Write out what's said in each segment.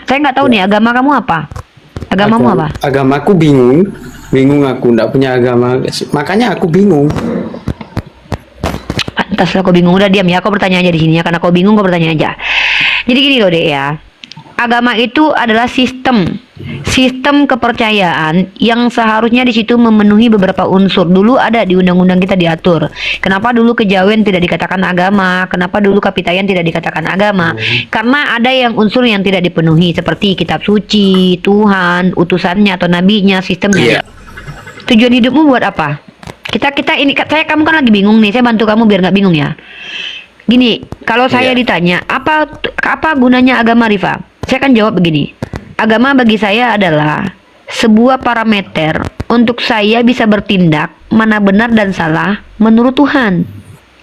Saya nggak tahu Ya. nih agama kamu apa? Agamamu apa? Agamaku bingung, aku nggak punya agama, makanya aku bingung. Pantas lah kau bingung. Udah diam ya. Kau bertanya aja di sini ya. Karena kau bingung, kau bertanya aja. Jadi gini loh dek ya. Agama itu adalah sistem kepercayaan yang seharusnya di situ memenuhi beberapa unsur. Dulu ada di undang-undang kita diatur. Kenapa dulu kejawen tidak dikatakan agama? Kenapa dulu kapitayan tidak dikatakan agama? Karena ada yang unsur yang tidak dipenuhi seperti kitab suci, Tuhan, utusannya atau nabinya, sistemnya. Iya. Tujuan hidupmu buat apa? Kita ini kamu kan lagi bingung nih. Saya bantu kamu biar nggak bingung ya. Gini, kalau saya Iya. ditanya apa gunanya agama, Rifa? Saya akan jawab begini. Agama bagi saya adalah sebuah parameter untuk saya bisa bertindak mana benar dan salah menurut Tuhan.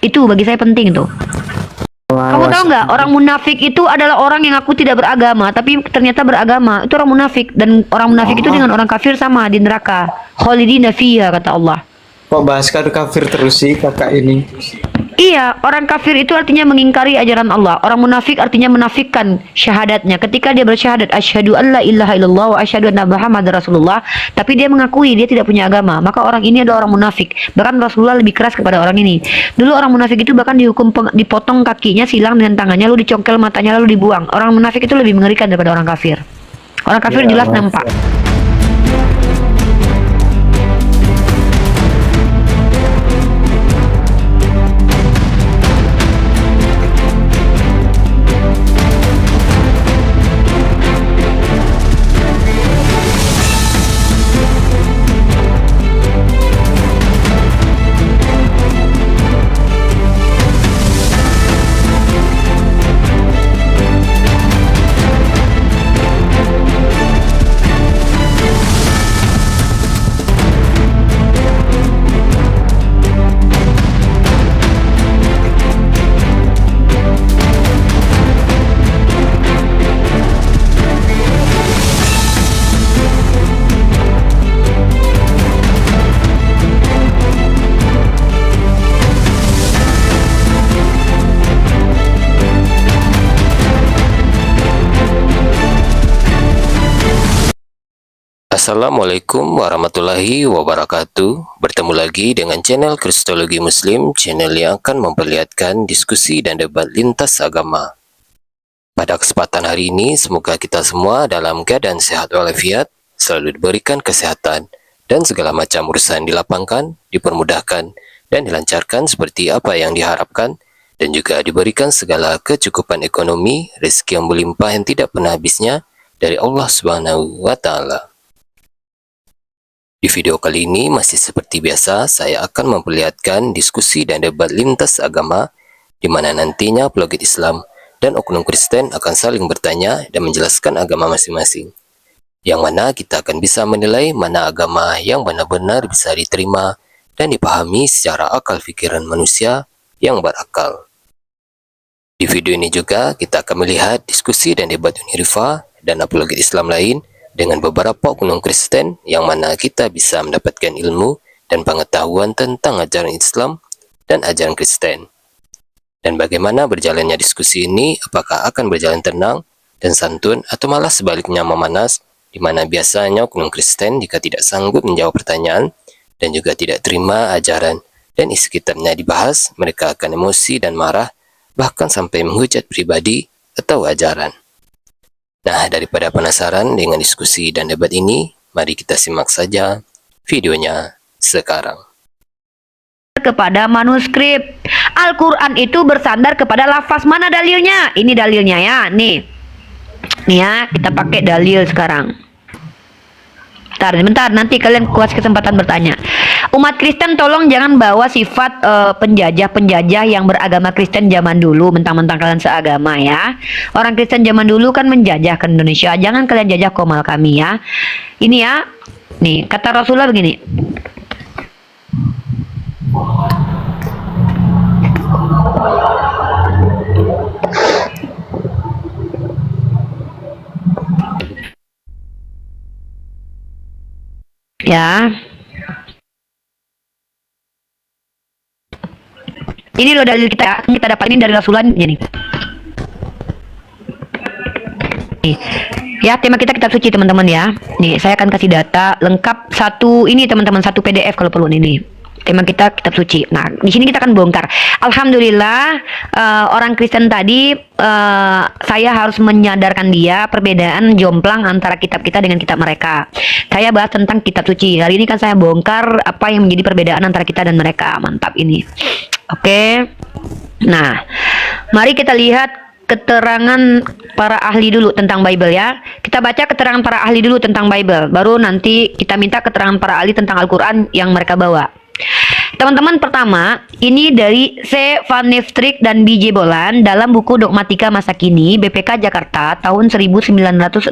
Itu bagi saya penting tuh. Kamu tahu nggak, orang munafik itu adalah orang yang aku tidak beragama, tapi ternyata beragama. Itu orang munafik, dan orang munafik itu dengan orang kafir sama di neraka. Khalidina fiha, kata Allah. Kok bahas kafir terus sih kakak ini? Iya, orang kafir itu artinya mengingkari ajaran Allah. Orang munafik artinya menafikan syahadatnya. Ketika dia bersyahadat, asyhadu an la ilaha illallah wa asyhadu anna Muhammadar Rasulullah, tapi dia mengakui dia tidak punya agama, maka orang ini adalah orang munafik. Bahkan Rasulullah lebih keras kepada orang ini. Dulu orang munafik itu bahkan dihukum dipotong kakinya, silang dengan tangannya, lalu dicongkel matanya, lalu dibuang. Orang munafik itu lebih mengerikan daripada orang kafir. Orang kafir Ya, jelas nampak. Assalamualaikum warahmatullahi wabarakatuh. Bertemu lagi dengan channel Kristologi Muslim, channel yang akan memperlihatkan diskusi dan debat lintas agama. Pada kesempatan hari ini, semoga kita semua dalam keadaan sehat walafiat, selalu diberikan kesehatan, dan segala macam urusan dilapangkan, dipermudahkan, dan dilancarkan seperti apa yang diharapkan, dan juga diberikan segala kecukupan ekonomi, rezeki yang berlimpah yang tidak pernah habisnya dari Allah Subhanahu wa Ta'ala. Di video kali ini masih seperti biasa, saya akan memperlihatkan diskusi dan debat lintas agama, di mana nantinya apologet Islam dan oknum Kristen akan saling bertanya dan menjelaskan agama masing-masing. Yang mana kita akan bisa menilai mana agama yang benar-benar bisa diterima dan dipahami secara akal pikiran manusia yang berakal. Di video ini juga kita akan melihat diskusi dan debat Unirifa dan apologet Islam lain dengan beberapa oknum Kristen, yang mana kita bisa mendapatkan ilmu dan pengetahuan tentang ajaran Islam dan ajaran Kristen. Dan bagaimana berjalannya diskusi ini, apakah akan berjalan tenang dan santun atau malah sebaliknya memanas, di mana biasanya oknum Kristen jika tidak sanggup menjawab pertanyaan dan juga tidak terima ajaran dan isi kitabnya dibahas, mereka akan emosi dan marah, bahkan sampai menghujat pribadi atau ajaran. Nah, daripada penasaran dengan diskusi dan debat ini, mari kita simak saja videonya sekarang. Kepada manuskrip Al-Quran itu bersandar kepada lafaz. Mana dalilnya? Ini dalilnya ya, nih ya, kita pakai dalil sekarang. Bentar, nanti kalian kuas kesempatan bertanya. Umat Kristen tolong jangan bawa sifat penjajah yang beragama Kristen zaman dulu, mentang-mentang kalian seagama ya. Orang Kristen zaman dulu kan menjajah ke Indonesia, jangan kalian jajah komal kami ya. Ini ya, nih kata Rasulullah begini. Ya. Ini loh dalil kita dapat ini dari Rasulullah ini. Nih. Ya, tema kita kitab suci teman-teman ya. Nih, saya akan kasih data lengkap satu ini teman-teman, satu PDF kalau perlu ini. Tema kita kitab suci. Nah, di sini kita akan bongkar. Alhamdulillah orang Kristen tadi saya harus menyadarkan dia perbedaan jomplang antara kitab kita dengan kitab mereka. Saya bahas tentang kitab suci. Hari ini kan saya bongkar apa yang menjadi perbedaan antara kita dan mereka. Mantap ini. Oke. Nah, mari kita lihat keterangan para ahli dulu tentang Bible ya. Kita baca keterangan para ahli dulu tentang Bible. Baru nanti kita minta keterangan para ahli tentang Al-Quran yang mereka bawa. Teman-teman, pertama, ini dari C. Van Neftrik dan B.J. Bolan dalam buku Dogmatika Masa Kini, BPK Jakarta, tahun 1967,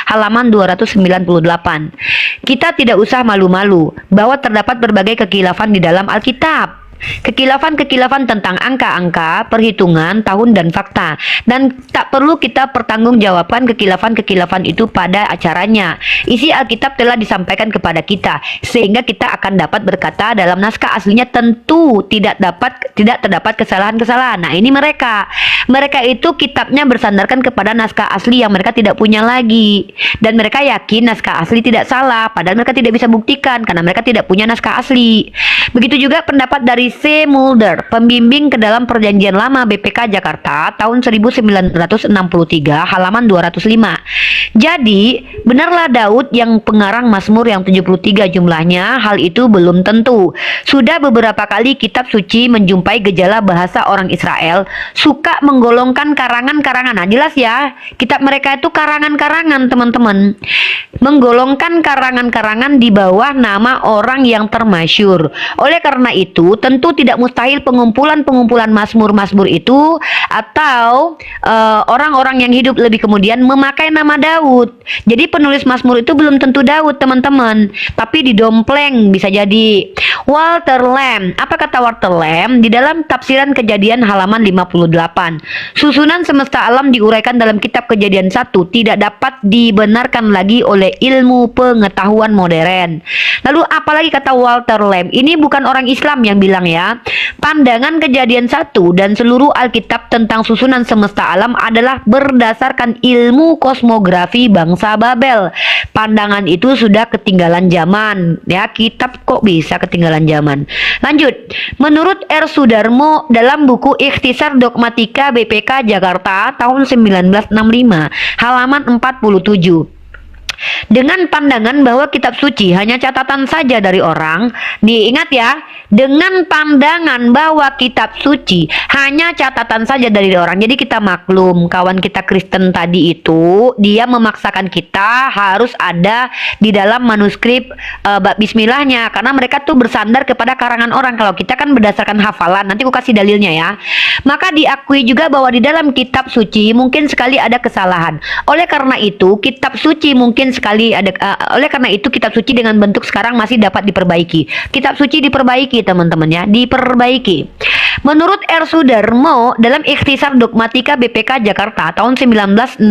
halaman 298. Kita tidak usah malu-malu bahwa terdapat berbagai kekhilafan di dalam Alkitab. Kekhilafan-kekhilafan tentang angka-angka, perhitungan, tahun, dan fakta. Dan tak perlu kita pertanggungjawabkan kekhilafan-kekhilafan itu pada acaranya. Isi Alkitab telah disampaikan kepada kita, sehingga kita akan dapat berkata dalam naskah aslinya tentu tidak terdapat kesalahan-kesalahan. Nah, ini mereka itu kitabnya bersandarkan kepada naskah asli yang mereka tidak punya lagi. Dan mereka yakin naskah asli tidak salah, padahal mereka tidak bisa buktikan karena mereka tidak punya naskah asli. Begitu juga pendapat dari C. Mulder, pembimbing ke dalam Perjanjian Lama BPK Jakarta tahun 1963 halaman 205. Jadi, benarlah Daud yang pengarang Mazmur yang 73 jumlahnya, hal itu belum tentu. Sudah beberapa kali kitab suci menjumpai gejala bahasa orang Israel suka menggolongkan karangan-karangan. Nah, jelas ya, kitab mereka itu karangan-karangan, teman-teman. Menggolongkan karangan-karangan di bawah nama orang yang termasyur. Oleh karena itu, tentu tidak mustahil pengumpulan Mazmur-Mazmur itu atau orang-orang yang hidup lebih kemudian memakai nama Daud. Jadi penulis Mazmur itu belum tentu Daud, teman-teman, tapi didompleng bisa jadi. Walter Lamb, apa kata Walter Lamb di dalam tafsiran Kejadian halaman 58? Susunan semesta alam diuraikan dalam kitab Kejadian 1 tidak dapat dibenarkan lagi oleh ilmu pengetahuan modern. Lalu apalagi kata Walter Lamb? Ini bukan orang Islam yang bilang ya. Pandangan Kejadian 1 dan seluruh Alkitab tentang susunan semesta alam adalah berdasarkan ilmu kosmografi bangsa Babel. Pandangan itu sudah ketinggalan zaman. Ya, kitab kok bisa ketinggalan zaman. Lanjut. Menurut R. Sudarmo dalam buku Ikhtisar Dogmatika BPK Jakarta tahun 1965, halaman 47. Dengan pandangan bahwa kitab suci hanya catatan saja dari orang, diingat ya, dengan pandangan bahwa kitab suci hanya catatan saja dari orang. Jadi kita maklum, kawan kita Kristen tadi itu, dia memaksakan kita harus ada di dalam manuskrip bab bismillahnya, karena mereka tuh bersandar kepada karangan orang. Kalau kita kan berdasarkan hafalan, nanti aku kasih dalilnya ya. Maka diakui juga bahwa di dalam kitab suci mungkin sekali ada kesalahan. Oleh karena itu, kitab suci mungkin sekali ada oleh karena itu kitab suci dengan bentuk sekarang masih dapat diperbaiki. Kitab suci diperbaiki, teman-teman ya, diperbaiki. Menurut R. Sudarmo dalam Ikhtisar Dogmatika BPK Jakarta tahun 1965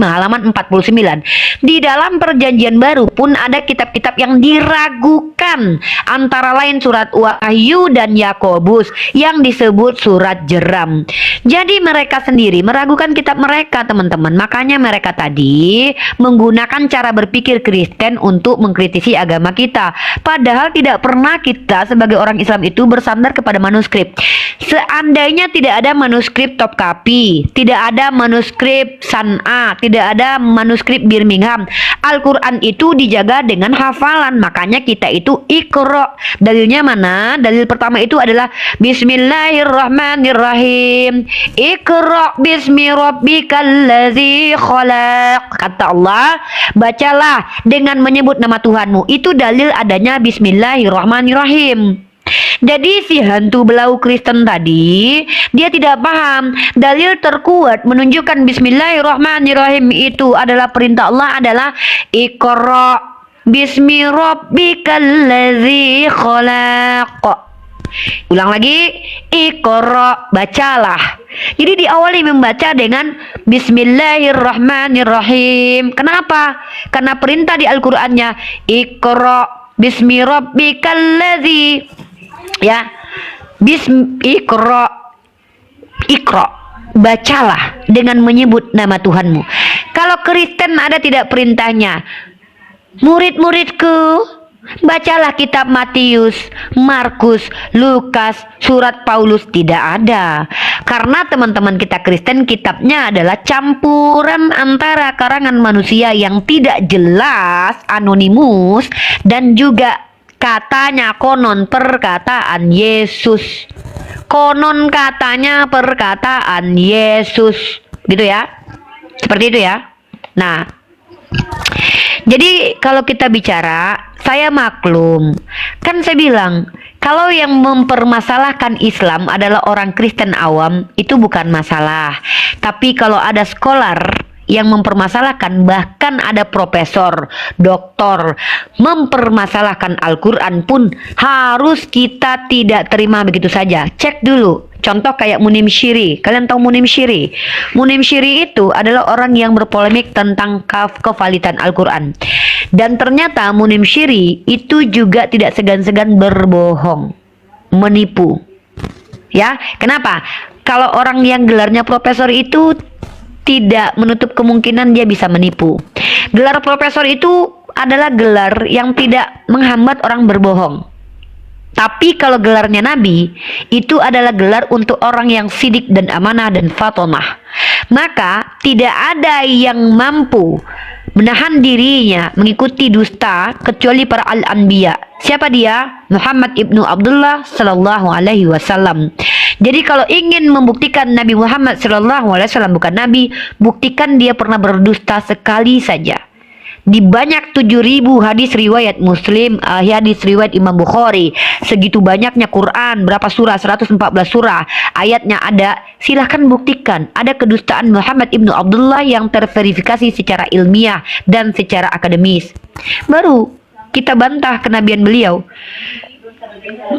halaman 49, di dalam Perjanjian Baru pun ada kitab-kitab yang diragukan, antara lain surat Wahyu dan Yakobus yang disebut surat jeram. Jadi mereka sendiri meragukan kitab mereka, teman-teman. Makanya mereka tadi menggunakan cara berpikir Kristen untuk mengkritisi agama kita. Padahal tidak pernah kita sebagai orang Islam itu bersandar kepada manuskrip. Seandainya tidak ada manuskrip top copy, tidak ada manuskrip San'a, tidak ada manuskrip Birmingham, Al-Quran itu dijaga dengan hafalan. Makanya kita itu Iqra. Dalilnya mana? Dalil pertama itu adalah Bismillahirrahmanirrahim. Iqra bismi rabbikal ladzi khalaq. Kata Allah, bacalah dengan menyebut nama Tuhanmu. Itu dalil adanya Bismillahirrahmanirrahim. Jadi si hantu belau Kristen tadi, dia tidak paham dalil terkuat menunjukkan Bismillahirrahmanirrahim itu adalah perintah Allah adalah Iqra bismi rabbikal ladzi khalaq. Ulang lagi, Iqra, bacalah. Jadi diawali membaca dengan Bismillahirrahmanirrahim. Kenapa? Karena perintah di Al-Qur'annya Iqra bismi rabbikal ladzi, ya, Iqra bacalah dengan menyebut nama Tuhanmu. Kalau Kristen ada tidak perintahnya, murid-muridku, bacalah kitab Matius, Markus, Lukas, surat Paulus. Tidak ada. Karena teman-teman kita Kristen, kitabnya adalah campuran antara karangan manusia yang tidak jelas, anonimus, dan juga katanya konon perkataan Yesus. Konon katanya perkataan Yesus. Gitu ya. Seperti itu ya. Nah, jadi kalau kita bicara, saya maklum. Kan saya bilang, kalau yang mempermasalahkan Islam adalah orang Kristen awam, itu bukan masalah. Tapi kalau ada scholar yang mempermasalahkan, bahkan ada profesor, doktor mempermasalahkan Al-Quran pun harus kita tidak terima begitu saja. Cek dulu. Contoh kayak Munim Syiri. Kalian tahu Munim Syiri? Munim Syiri itu adalah orang yang berpolemik tentang kevalidan Al-Quran. Dan ternyata Munim Syiri itu juga tidak segan-segan berbohong, menipu. Ya, kenapa? Kalau orang yang gelarnya profesor itu tidak menutup kemungkinan dia bisa menipu. Gelar profesor itu adalah gelar yang tidak menghambat orang berbohong. Tapi kalau gelarnya Nabi, itu adalah gelar untuk orang yang sidik dan amanah dan fatomah. Maka tidak ada yang mampu menahan dirinya mengikuti dusta kecuali para al-anbiya. Siapa dia? Muhammad ibnu Abdullah sallallahu alaihi wasallam. Jadi kalau ingin membuktikan Nabi Muhammad sallallahu alaihi wasallam bukan nabi, buktikan dia pernah berdusta sekali saja. Di banyak 7.000 hadis riwayat Muslim, hadis riwayat Imam Bukhari, segitu banyaknya Quran, berapa surah? 114 surah, ayatnya ada. Silahkan buktikan ada kedustaan Muhammad ibnu Abdullah yang terverifikasi secara ilmiah dan secara akademis. Baru kita bantah kenabian beliau.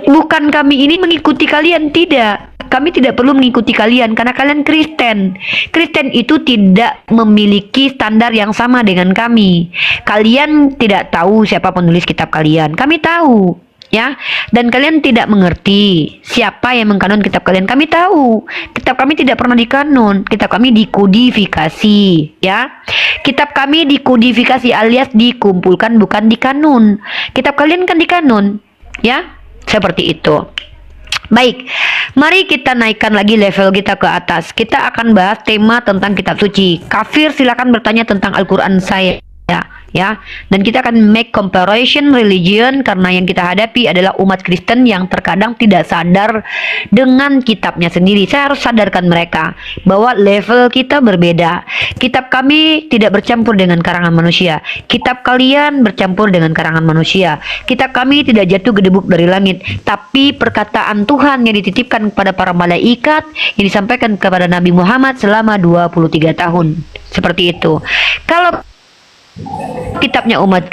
Bukan kami ini mengikuti kalian, tidak. Kami tidak perlu mengikuti kalian karena kalian Kristen. Kristen itu tidak memiliki standar yang sama dengan kami. Kalian tidak tahu siapa penulis kitab kalian. Kami tahu, ya. Dan kalian tidak mengerti siapa yang mengkanon kitab kalian. Kami tahu. Kitab kami tidak pernah dikanon. Kitab kami dikodifikasi, ya. Kitab kami dikodifikasi alias dikumpulkan, bukan dikanon. Kitab kalian kan dikanon, ya. Seperti itu. Baik, mari kita naikkan lagi level kita ke atas. Kita akan bahas tema tentang kitab suci. Kafir silakan bertanya tentang Al-Quran saya, ya. Dan kita akan make comparison religion karena yang kita hadapi adalah umat Kristen yang terkadang tidak sadar dengan kitabnya sendiri. Saya harus sadarkan mereka bahwa level kita berbeda. Kitab kami tidak bercampur dengan karangan manusia. Kitab kalian bercampur dengan karangan manusia. Kitab kami tidak jatuh gedebuk dari langit, tapi perkataan Tuhan yang dititipkan kepada para malaikat yang disampaikan kepada Nabi Muhammad selama 23 tahun. Seperti itu. Kalau kitabnya umat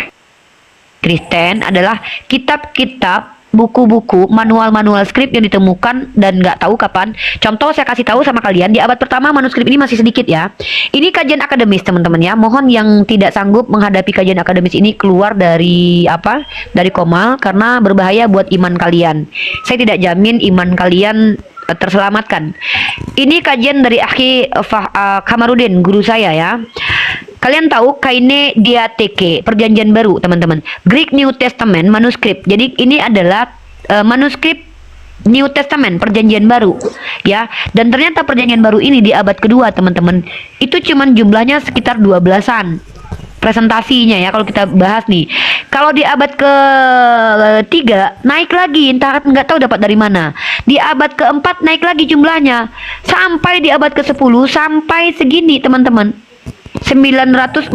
Kristen adalah kitab-kitab, buku-buku, manual-manual skrip yang ditemukan dan nggak tahu kapan. Contoh saya kasih tahu sama kalian, di abad pertama manuskrip ini masih sedikit ya. Ini kajian akademis teman-teman ya. Mohon yang tidak sanggup menghadapi kajian akademis ini keluar dari dari Komal karena berbahaya buat iman kalian. Saya tidak jamin iman kalian terselamatkan. Ini kajian dari Akhi Kamarudin, guru saya ya. Kalian tahu Kaine Diatheke, perjanjian baru teman-teman, Greek New Testament manuskrip. Jadi ini adalah manuskrip New Testament, perjanjian baru ya. Dan ternyata perjanjian baru ini di abad kedua teman-teman, itu cuman jumlahnya sekitar 12-an presentasinya ya. Kalau kita bahas nih, kalau di abad ke-3 naik lagi, entah nggak tahu dapat dari mana. Di abad ke-4 naik lagi jumlahnya sampai di abad ke-10 sampai segini teman-teman, 967.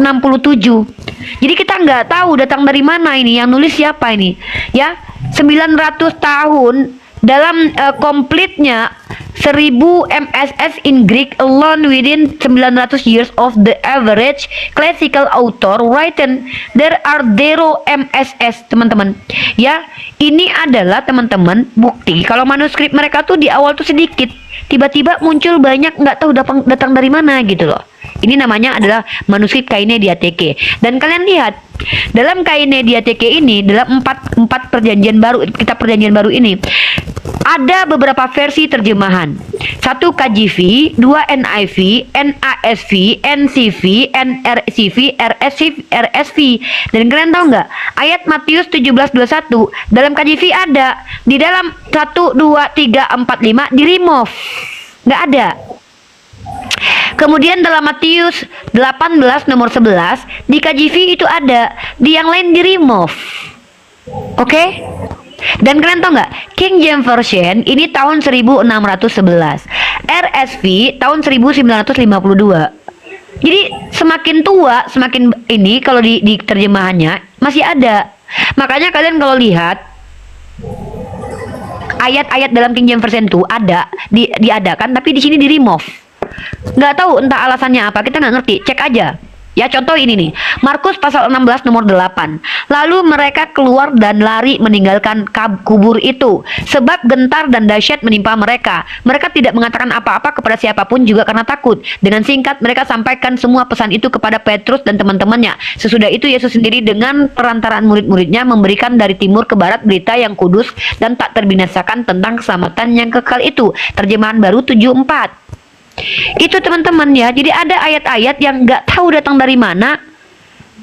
Jadi kita nggak tahu datang dari mana ini, yang nulis siapa ini ya. 900 tahun dalam komplitnya 1000 MSS in Greek alone within 900 years of the average classical author written, there are 0 MSS teman-teman ya. Ini adalah teman-teman bukti kalau manuskrip mereka tuh di awal tuh sedikit, tiba-tiba muncul banyak, nggak tahu datang dari mana gitu loh. Ini namanya adalah manuskrip Kaine Diatheke. Dan kalian lihat dalam Kaine Diatheke ini, dalam empat perjanjian baru, kitab perjanjian baru ini, ada beberapa versi terjemahan. 1 KJV, 2 NIV, NASV, NCV, NRCV, RSV. Dan kalian tahu nggak? Ayat Matius 17:21 dalam KJV ada, di dalam 1, 2, 3, 4, 5 di remove. Nggak ada. Kemudian dalam Matius 18 nomor 11 di KJV itu ada, di yang lain di remove. Oke? Dan kalian tahu nggak? King James Version ini tahun 1611, RSV tahun 1952. Jadi semakin tua, semakin ini kalau di terjemahannya masih ada. Makanya kalian kalau lihat ayat-ayat dalam King James Version itu ada, diadakan, tapi di sini di remove. Nggak tahu entah alasannya apa, kita nggak ngerti. Cek aja. Ya, contoh ini nih, Markus pasal 16 nomor 8. Lalu mereka keluar dan lari meninggalkan kubur itu, sebab gentar dan dahsyat menimpa mereka. Mereka tidak mengatakan apa-apa kepada siapapun juga karena takut. Dengan singkat mereka sampaikan semua pesan itu kepada Petrus dan teman-temannya. Sesudah itu Yesus sendiri dengan perantaraan murid-muridnya memberikan dari timur ke barat berita yang kudus dan tak terbinasakan tentang keselamatan yang kekal itu. Terjemahan baru 74. Itu teman-teman ya. Jadi ada ayat-ayat yang nggak tahu datang dari mana,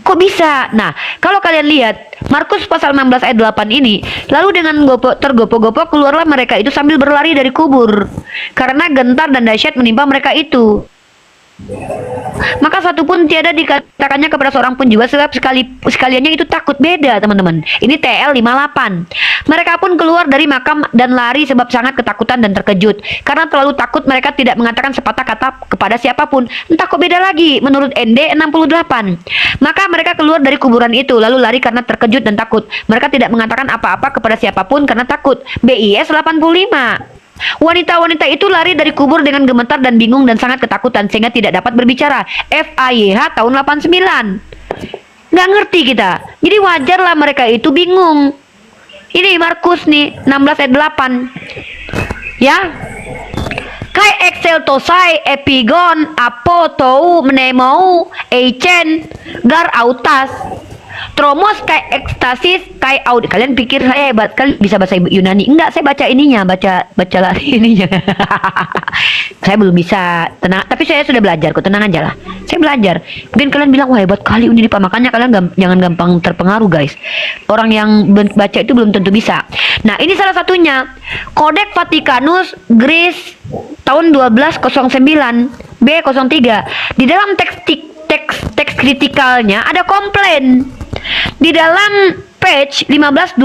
kok bisa. Nah, kalau kalian lihat Markus pasal 16 ayat 8 ini, lalu dengan tergopoh-gopoh keluarlah mereka itu sambil berlari dari kubur, karena gentar dan dahsyat menimpa mereka itu. Maka satu pun tiada dikatakannya kepada seorang pun juga, sebab sekaliannya itu takut. Beda teman-teman. Ini TL 58. Mereka pun keluar dari makam dan lari sebab sangat ketakutan dan terkejut. Karena terlalu takut mereka tidak mengatakan sepatah kata kepada siapapun. Entah kok beda lagi menurut ND 68. Maka mereka keluar dari kuburan itu lalu lari karena terkejut dan takut. Mereka tidak mengatakan apa-apa kepada siapapun karena takut. BIS 85. Wanita-wanita itu lari dari kubur dengan gemetar dan bingung dan sangat ketakutan sehingga tidak dapat berbicara. FAYH tahun 89. Nggak ngerti kita. Jadi wajarlah mereka itu bingung. Ini Markus nih 16 ayat 8. Ya. Kai exceltosai epigon apo tou menemou eichen gar autas Tromos kayak ekstasis kayak audit. Kalian pikir saya hebat kali bisa bahasa Yunani? Enggak, saya baca ininya, baca lari ininya. Saya belum bisa, tenang. Tapi saya sudah belajar kok, tenang aja lah. Saya belajar. Mungkin kalian bilang wah hebat kali ini Pak. Makanya kalian jangan gampang terpengaruh guys. Orang yang baca itu belum tentu bisa. Nah ini salah satunya. Kodek Vatikanus Greece tahun 1209 B03. Di dalam teks kritikalnya ada komplain. Di dalam page 15-12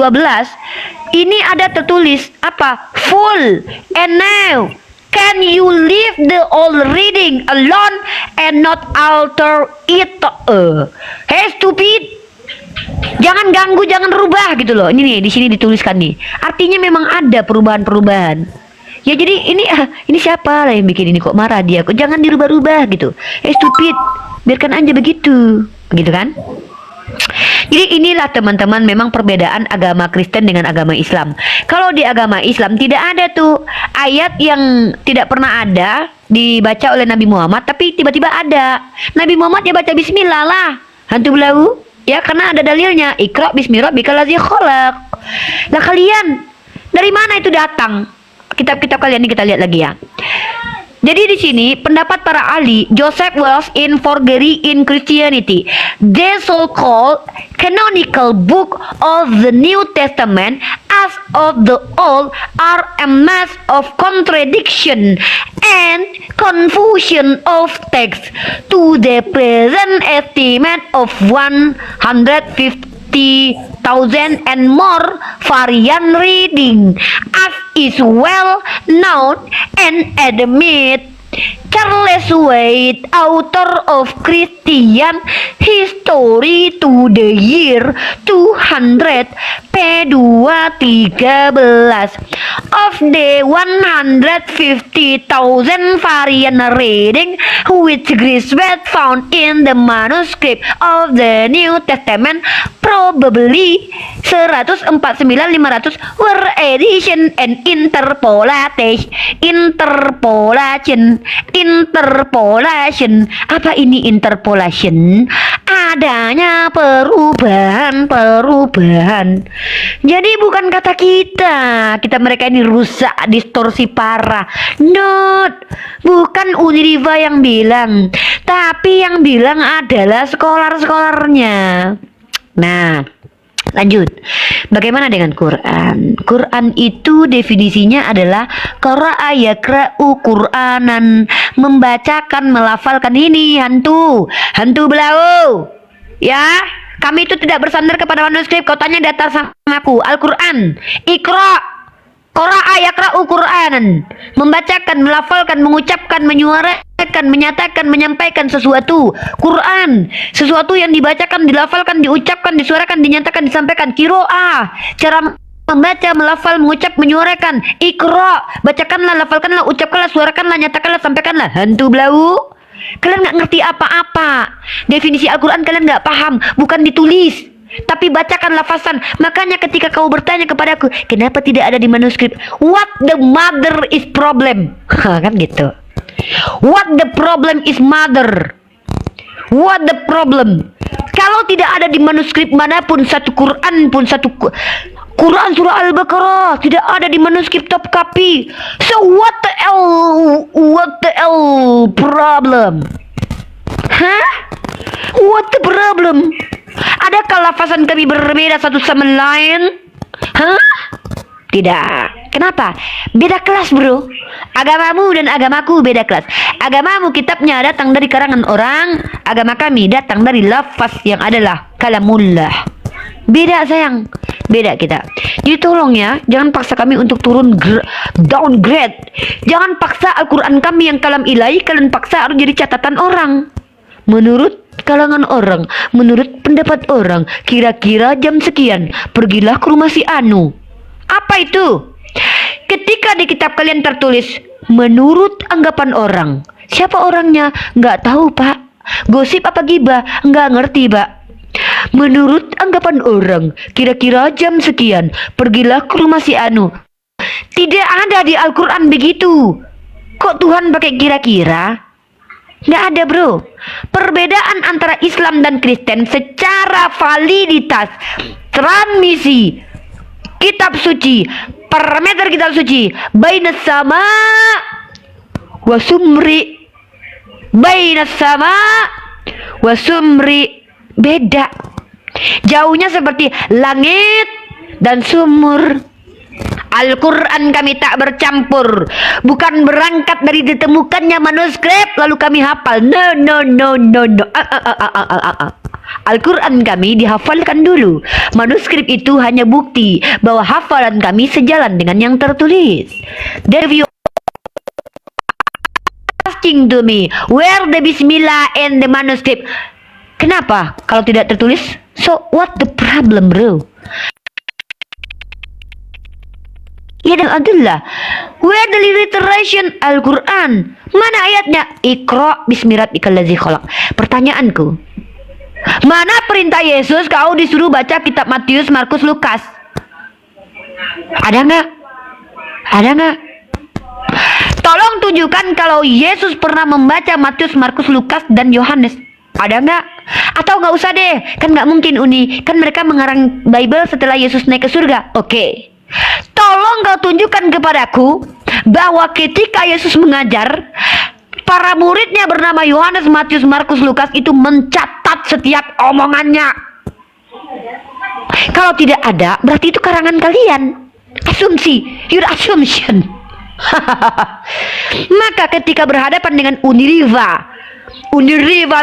ini ada tertulis apa? Full. And now can you leave the old reading alone and not alter it? Hey stupid. Jangan ganggu, jangan rubah gitu loh. Ini nih di sini dituliskan nih. Artinya memang ada perubahan-perubahan. Ya jadi ini siapa lah yang bikin ini, kok marah dia? Kok jangan dirubah-rubah gitu. Stupid. Biarkan aja begitu. Begitu kan? Jadi inilah teman-teman memang perbedaan agama Kristen dengan agama Islam. Kalau di agama Islam tidak ada tuh ayat yang tidak pernah ada dibaca oleh Nabi Muhammad, tapi tiba-tiba ada. Nabi Muhammad ya baca bismillah lah. Hantu belau. Ya karena ada dalilnya. Iqra bismi rabbikal ladzi khalaq. Lah kalian dari mana itu datang? Kitab-kitab kalian ini kita lihat lagi ya. Jadi di sini pendapat para ahli, Joseph Wells in Forgery in Christianity, the so-called canonical book of the New Testament as of the Old are a mess of contradiction and confusion of text to the present estimate of 150,000 and more variant reading, as is well known and admit. Charles White, author of Christian History to the year 200 P213, of the 150,000 variant reading which Grace found in the manuscript of the New Testament, probably 149,500 were edition and interpolation. Apa ini interpolation? adanya perubahan. Jadi bukan kata kita mereka ini rusak, distorsi parah. Not, bukan Uniriva yang bilang, tapi yang bilang adalah skolar-skolarnya. Nah, lanjut. Bagaimana dengan Quran? Quran itu definisinya adalah qara'a yaqra'u Qur'anan, membacakan, melafalkan. Ini hantu belau. Ya, kami itu tidak bersandar kepada manuskrip. Kau tanya data sama aku. Al-Quran, Iqra, qara'a yaqra'u Qur'anan, membacakan, melafalkan, mengucapkan, menyuarakan, menyatakan, menyampaikan sesuatu. Quran, sesuatu yang dibacakan, dilafalkan, diucapkan, disuarakan, dinyatakan, disampaikan. Qira'ah, cara membaca, melafal, mengucap, menyuarakan. Iqra, bacakanlah, lafalkanlah, ucapkanlah, suarakanlah, nyatakanlah, sampaikanlah. Hantu belau, kalian nggak ngerti apa-apa. Definisi Al-Quran kalian nggak paham, bukan ditulis, tapi bacakan lafazan. Makanya ketika kau bertanya kepadaku, kenapa tidak ada di manuskrip? What the mother is problem? Kan gitu. What the problem is mother? What the problem? Kalau tidak ada di manuskrip manapun, satu Quran pun, Quran surah Al-Baqarah tidak ada di manuskrip top copy. So what the hell problem? Hah? What the problem? Adakah lafazan kami berbeda satu sama lain? Hah? Tidak. Kenapa? Beda kelas, bro. Agamamu dan agamaku beda kelas. Agamamu kitabnya datang dari karangan orang, agama kami datang dari lafaz yang adalah kalamullah. Beda, sayang. Beda kita. Jadi tolong ya, jangan paksa kami untuk turun downgrade. Jangan paksa Al-Quran kami yang kalam ilahi kalian paksa harus jadi catatan orang. Menurut kalangan orang, menurut pendapat orang, kira-kira jam sekian pergilah ke rumah si Anu. Apa itu? Ketika di kitab kalian tertulis menurut anggapan orang. Siapa orangnya? Nggak tahu, Pak. Gosip apa gibah? Nggak ngerti, Pak. Menurut anggapan orang, kira-kira jam sekian pergilah ke rumah si Anu. Tidak ada di Al-Quran begitu. Kok Tuhan pakai kira-kira? Nggak ada, bro. Perbedaan antara Islam dan Kristen secara validitas, transmisi kitab suci, parameter kitab suci, bainas sama wasumri, bainas sama wasumri, beda. Jauhnya seperti langit dan sumur. Al-Quran kami tak bercampur, bukan berangkat dari ditemukannya manuskrip lalu kami hafal. No. Al-Quran kami dihafalkan dulu. Manuskrip itu hanya bukti bahwa hafalan kami sejalan dengan yang tertulis. If you asking to me where the Bismillah and the manuscript, kenapa kalau tidak tertulis? So what the problem, bro? Ya dan adillah. Where the literation Al-Quran? Mana ayatnya? Iqra bismi rabbikal ladzi khalaq. Pertanyaanku, mana perintah Yesus kau disuruh baca kitab Matius, Markus, Lukas? Ada nggak? Ada nggak? Tolong tunjukkan kalau Yesus pernah membaca Matius, Markus, Lukas, dan Yohanes. Ada nggak? Atau nggak usah deh, kan nggak mungkin Uni. Kan mereka mengarang Bible setelah Yesus naik ke surga. Oke. Tolong kau tunjukkan kepadaku bahwa ketika Yesus mengajar, para muridnya bernama Yohanes, Matius, Markus, Lukas itu mencatat setiap omongannya. Kalau tidak ada, berarti itu karangan kalian. Asumsi, your assumption. Maka ketika berhadapan dengan Uniriva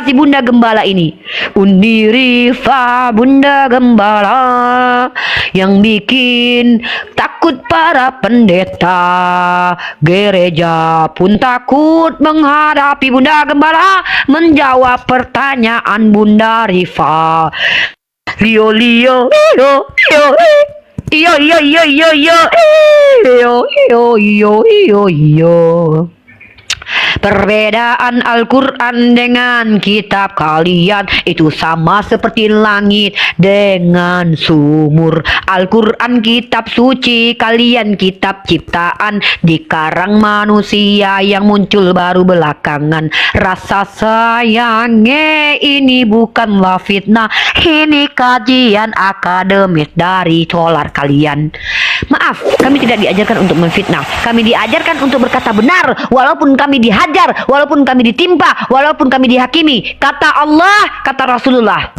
si bunda gembala ini, Uniriva bunda gembala yang bikin takut para pendeta, gereja pun takut menghadapi bunda gembala menjawab pertanyaan Bunda Riva. Yo yo yo yo yo yo yo yo yo yo yo yo yo yo. Perbedaan Al-Quran dengan kitab kalian itu sama seperti langit dengan sumur. Al-Quran kitab suci, kalian kitab ciptaan dikarang manusia yang muncul baru belakangan. Rasa sayangnya ini bukanlah fitnah, ini kajian akademis dari colar kalian. Maaf, kami tidak diajarkan untuk memfitnah. Kami diajarkan untuk berkata benar, walaupun kami dihajar, walaupun kami ditimpa, walaupun kami dihakimi. Kata Allah, kata Rasulullah.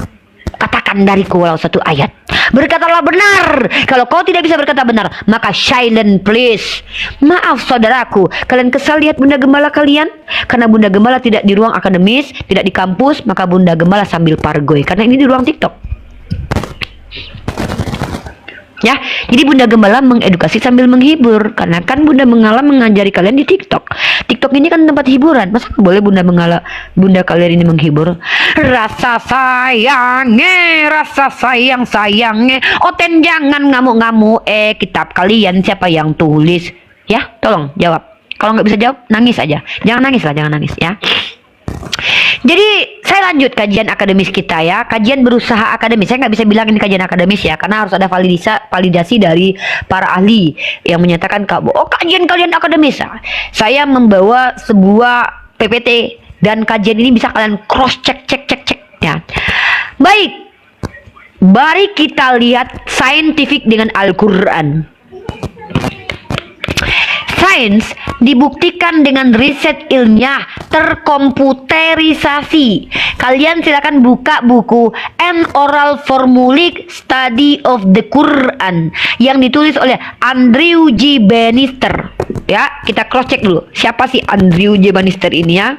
Katakan dariku walau satu ayat. Berkatalah benar. Kalau kau tidak bisa berkata benar, maka silent please. Maaf saudaraku, kalian kesal lihat Bunda Gembala kalian? Karena Bunda Gembala tidak di ruang akademis, tidak di kampus, maka Bunda Gembala sambil pargoy. Karena ini di ruang TikTok. Ya, jadi Bunda Gembala mengedukasi sambil menghibur. Karena kan Bunda Gembala mengajari kalian di TikTok. TikTok ini kan tempat hiburan. Masa boleh Bunda kalian ini menghibur? Rasa sayangnya. Oten jangan ngamuk-ngamuk. Kitab kalian siapa yang tulis? Ya, tolong jawab. Kalau nggak bisa jawab, nangis aja. Jangan nangis lah, jangan nangis ya. Jadi saya lanjut kajian akademis kita ya. Kajian berusaha akademis. Saya nggak bisa bilang ini kajian akademis ya, karena harus ada validasi dari para ahli yang menyatakan kajian kalian akademis. Saya membawa sebuah PPT dan kajian ini bisa kalian cross cek ya. Baik, mari kita lihat saintifik dengan Al-Quran. Sains dibuktikan dengan riset ilmiah terkomputerisasi. Kalian silakan buka buku An Oral Formulaic Study of the Quran yang ditulis oleh Andrew J. Bannister. Ya, kita cross check dulu. Siapa sih Andrew J. Bannister ini ya?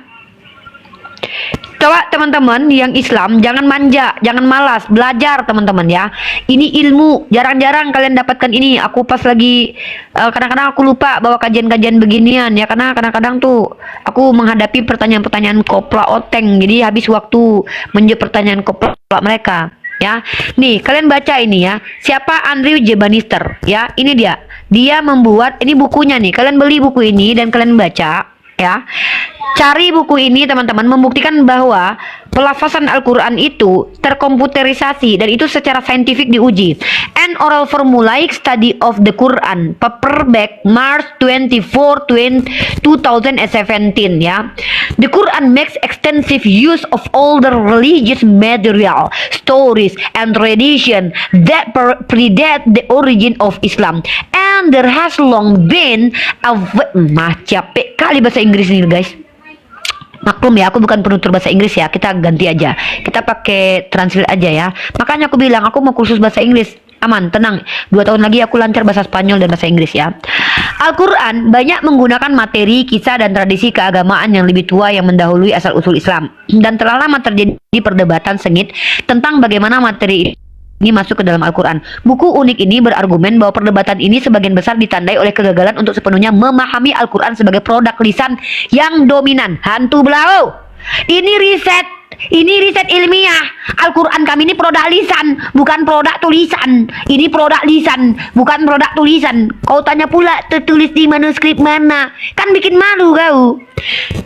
Coba teman-teman yang Islam jangan manja, jangan malas, belajar teman-teman ya. Ini ilmu, jarang-jarang kalian dapatkan ini. Aku pas lagi kadang-kadang aku lupa bawa kajian-kajian beginian ya, karena kadang-kadang tuh aku menghadapi pertanyaan-pertanyaan kopla oteng. Jadi habis waktu menjawab pertanyaan kopla mereka ya. Nih, kalian baca ini ya. Siapa Andrew J. Bannister ya? Ini dia. Dia membuat ini bukunya nih. Kalian beli buku ini dan kalian baca ya. Cari buku ini teman-teman, membuktikan bahwa pelafasan Al-Quran itu terkomputerisasi dan itu secara saintifik diuji. An Oral Formulaic Study of the Quran, paperback March 24, 2017 ya. The Quran makes extensive use of all the religious material, stories and tradition that predate the origin of Islam. And there has long been a capek kali bahasa Inggris ini guys. Maklum ya, aku bukan penutur bahasa Inggris ya. Kita ganti aja. Kita pakai translate aja ya. Makanya aku bilang aku mau kursus bahasa Inggris. Aman, tenang. 2 tahun lagi aku lancar bahasa Spanyol dan bahasa Inggris ya. Al-Quran banyak menggunakan materi, kisah, dan tradisi keagamaan yang lebih tua yang mendahului asal-usul Islam. Dan telah lama terjadi perdebatan sengit tentang bagaimana materi ini masuk ke dalam Al-Quran. Buku unik ini berargumen bahwa perdebatan ini sebagian besar ditandai oleh kegagalan untuk sepenuhnya memahami Al-Quran sebagai produk lisan yang dominan. Hantu belau. Ini riset ilmiah. Al-Quran kami ini produk lisan, bukan produk tulisan. Ini produk lisan, bukan produk tulisan. Kau tanya pula tertulis di manuskrip mana? Kan bikin malu kau.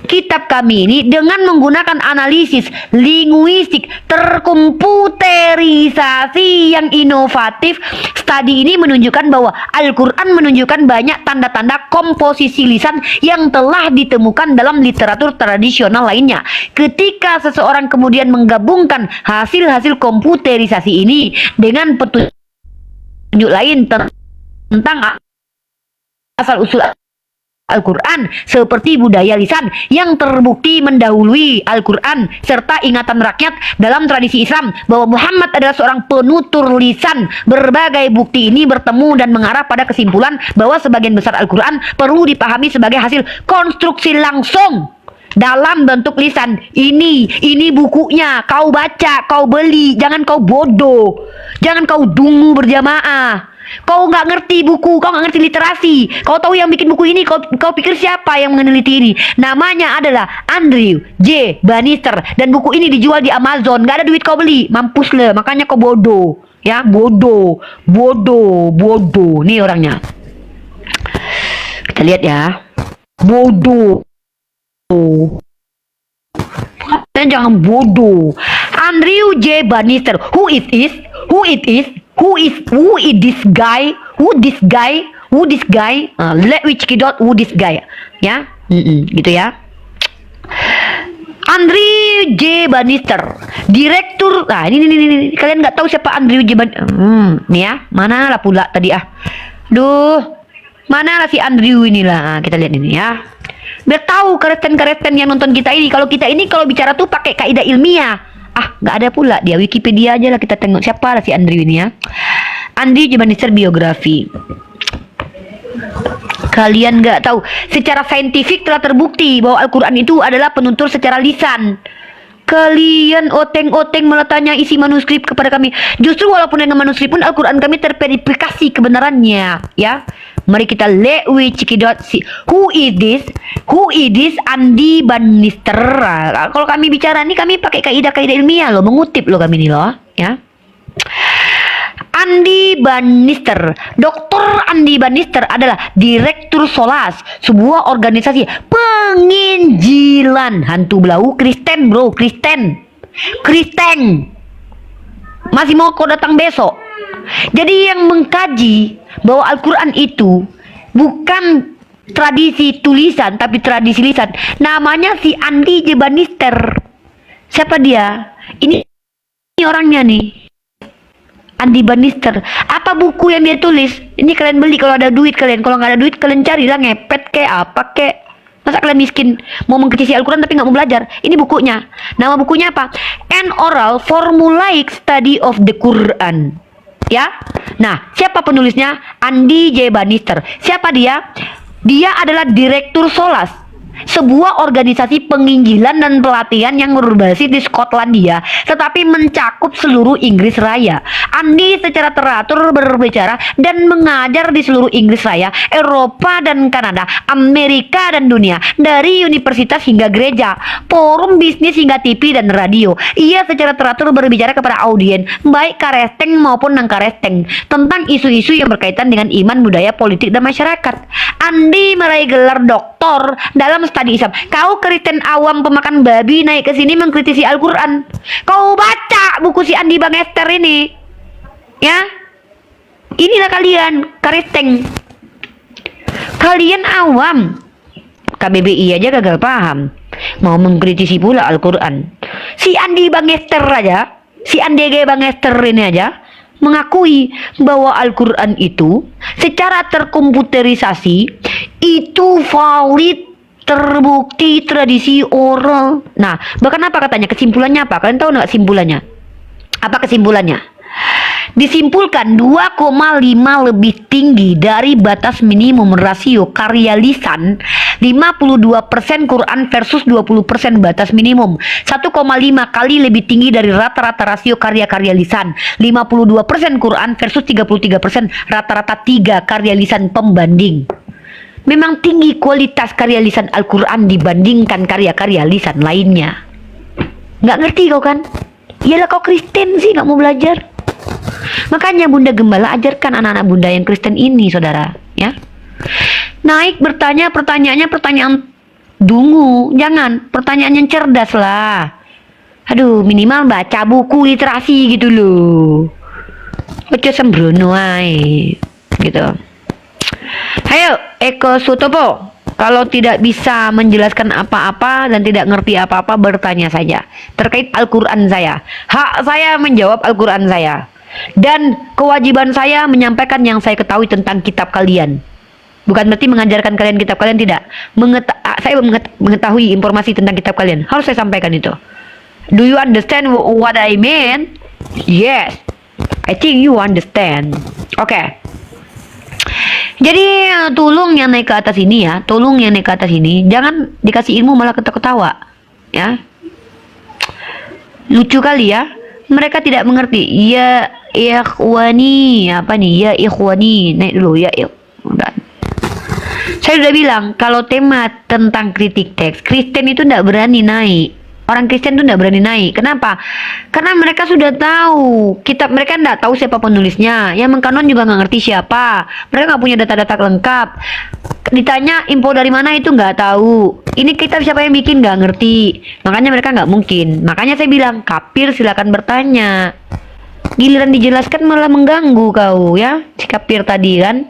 Kitab kami ini dengan menggunakan analisis linguistik terkomputerisasi yang inovatif. Studi ini menunjukkan bahwa Al-Quran menunjukkan banyak tanda-tanda komposisi lisan yang telah ditemukan dalam literatur tradisional lainnya. Ketika seseorang kemudian menggabungkan hasil-hasil komputerisasi ini dengan petunjuk lain tentang asal-usul Al-Quran seperti budaya lisan yang terbukti mendahului Al-Quran serta ingatan rakyat dalam tradisi Islam bahwa Muhammad adalah seorang penutur lisan. Berbagai bukti ini bertemu dan mengarah pada kesimpulan bahwa sebagian besar Al-Quran perlu dipahami sebagai hasil konstruksi langsung dalam bentuk lisan. Ini bukunya, kau baca, kau beli, jangan kau bodoh, jangan kau dungu berjamaah. Kau nggak ngerti buku, kau nggak ngerti literasi. Kau tahu yang bikin buku ini, kau pikir siapa yang meneliti ini? Namanya adalah Andrew J. Bannister dan buku ini dijual di Amazon. Nggak ada duit kau beli, mampus le. Makanya kau bodoh, ya bodoh. Nih orangnya. Kita lihat ya, bodoh. Dan jangan bodoh. Andrew J. Bannister, who is this guy? Let we check it out, who this guy? Ya, gitu ya. Andrew J. Bannister, direktur. Nah, ini kalian nggak tahu siapa Andrew J. Bannister? Nih ya, mana lah pula tadi mana lah si Andrew inilah. Nah, kita lihat ini ya. Biar tahu kareten-kareten yang nonton kita ini. Kalau kita ini kalau bicara tuh pakai kaidah ilmiah. Nggak ada pula dia. Wikipedia aja lah kita tengok siapa lah si Andrew ini ya. Andrew J. Bannister biografi. Kalian nggak tahu, secara saintifik telah terbukti bahwa Al-Quran itu adalah penutur secara lisan. Kalian oteng-oteng malah tanya isi manuskrip kepada kami. Justru walaupun dengan manuskrip pun Al-Quran kami terverifikasi kebenarannya. Ya, mari kita let we check it out. Who is this Andy Bannister? Kalau kami bicara nih kami pakai kaidah-kaidah ilmiah loh, mengutip loh kami nih loh. Ya. Andy Bannister, Dr. Andy Bannister adalah Direktur Solas, sebuah organisasi penginjilan hantu belau Kristen bro, Kristen. Masih mau kau datang besok? Jadi yang mengkaji bahwa Al-Quran itu bukan tradisi tulisan tapi tradisi lisan, namanya si Andy J. Bannister. Siapa dia? Ini orangnya nih. Andy Bannister. Apa buku yang dia tulis? Ini kalian beli kalau ada duit kalian. Kalau nggak ada duit kalian carilah ngepet kayak apa kayak. Masa kalian miskin mau mengkritisi Al-Quran tapi nggak mau belajar? Ini bukunya. Nama bukunya apa? An Oral Formulaic Study of the Quran. Ya. Nah, siapa penulisnya? Andy J. Bannister. Siapa dia? Dia adalah Direktur Solas, sebuah organisasi penginjilan dan pelatihan yang berbasis di Skotlandia tetapi mencakup seluruh Inggris Raya. Andi secara teratur berbicara dan mengajar di seluruh Inggris Raya, Eropa dan Kanada, Amerika dan dunia, dari universitas hingga gereja, forum bisnis hingga TV dan radio. Ia secara teratur berbicara kepada audien baik karesteng maupun nangkaresteng tentang isu-isu yang berkaitan dengan iman, budaya, politik dan masyarakat. Andi meraih gelar doktor dalam studi Islam. Kau Kristen awam pemakan babi naik ke sini mengkritisi Al-Quran. Kau baca buku si Andy Bannister ini, ya? Inilah kalian Kristen. Kalian awam. KBBI aja gagal paham, mau mengkritisi pula Al-Quran. Si Andy Bannister aja, si Andy Bannister ini aja mengakui bahwa Al-Quran itu secara terkomputerisasi itu valid, terbukti tradisi oral. Nah, bahkan apa katanya? Kesimpulannya apa? Kalian tahu nggak kesimpulannya? Apa kesimpulannya? Disimpulkan 2,5 lebih tinggi dari batas minimum rasio karya lisan 52% Quran versus 20% batas minimum, 1,5 kali lebih tinggi dari rata-rata rasio karya-karya lisan 52% Quran versus 33% rata-rata 3 karya lisan pembanding. Memang tinggi kualitas karya lisan Al-Quran dibandingkan karya-karya lisan lainnya. Nggak ngerti kau kan? Iyalah kau Kristen sih nggak mau belajar. Makanya Bunda Gembala ajarkan anak-anak Bunda yang Kristen ini, saudara, ya. Naik bertanya pertanyaannya pertanyaan dungu, jangan pertanyaan yang cerdas lah. Aduh, minimal baca buku literasi gitu loh. Ojo sembrono ae, gitu. Ayo, Eko Sutopo, kalau tidak bisa menjelaskan apa-apa dan tidak ngerti apa-apa, bertanya saja terkait Al-Quran saya. Hak saya menjawab Al-Quran saya, dan kewajiban saya menyampaikan yang saya ketahui tentang kitab kalian. Bukan berarti mengajarkan kalian kitab kalian, tidak. Saya mengetahui informasi tentang kitab kalian, harus saya sampaikan itu. Do you understand what I mean? Yes, I think you understand. Oke. Jadi tolong yang naik ke atas ini ya, tolong yang naik ke atas ini jangan dikasih ilmu malah ketawa-ketawa, ya. Lucu kali ya, mereka tidak mengerti. Ya ikhwani, apa nih? Ya ikhwani, naik dulu ya. Udah. Saya sudah bilang kalau tema tentang kritik teks, Kristen itu tidak berani naik. Orang Kristen tuh nggak berani naik. Kenapa? Karena mereka sudah tahu kitab, mereka nggak tahu siapa penulisnya. Yang mengkanon juga nggak ngerti siapa. Mereka nggak punya data-data lengkap. Ditanya info dari mana itu nggak tahu. Ini kitab siapa yang bikin nggak ngerti. Makanya mereka nggak mungkin. Makanya saya bilang kafir silakan bertanya. Giliran dijelaskan malah mengganggu kau ya, si kafir tadi kan.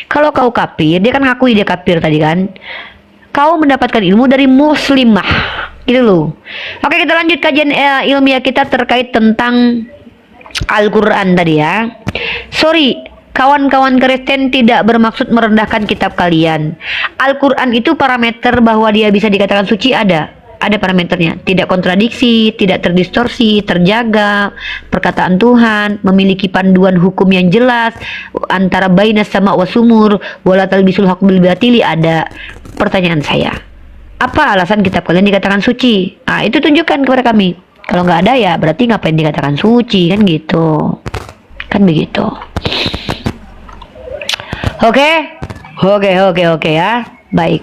Kalau kau kafir, dia kan ngakui dia kafir tadi kan. Kau mendapatkan ilmu dari muslimah. Gitu loh. Oke, kita lanjut kajian ilmiah kita terkait tentang Al-Quran tadi ya. Sorry, kawan-kawan Kristen tidak bermaksud merendahkan kitab kalian. Al-Quran itu parameter bahwa dia bisa dikatakan suci ada. Ada parameternya, tidak kontradiksi, tidak terdistorsi, terjaga, perkataan Tuhan, memiliki panduan hukum yang jelas, antara bainas sama wasumur, wala talbisul haq bil batili ada. Pertanyaan saya, apa alasan kitab kalian dikatakan suci? Ah, itu tunjukkan kepada kami. Kalau nggak ada ya berarti ngapain dikatakan suci kan gitu. Kan begitu. Oke ya. Baik.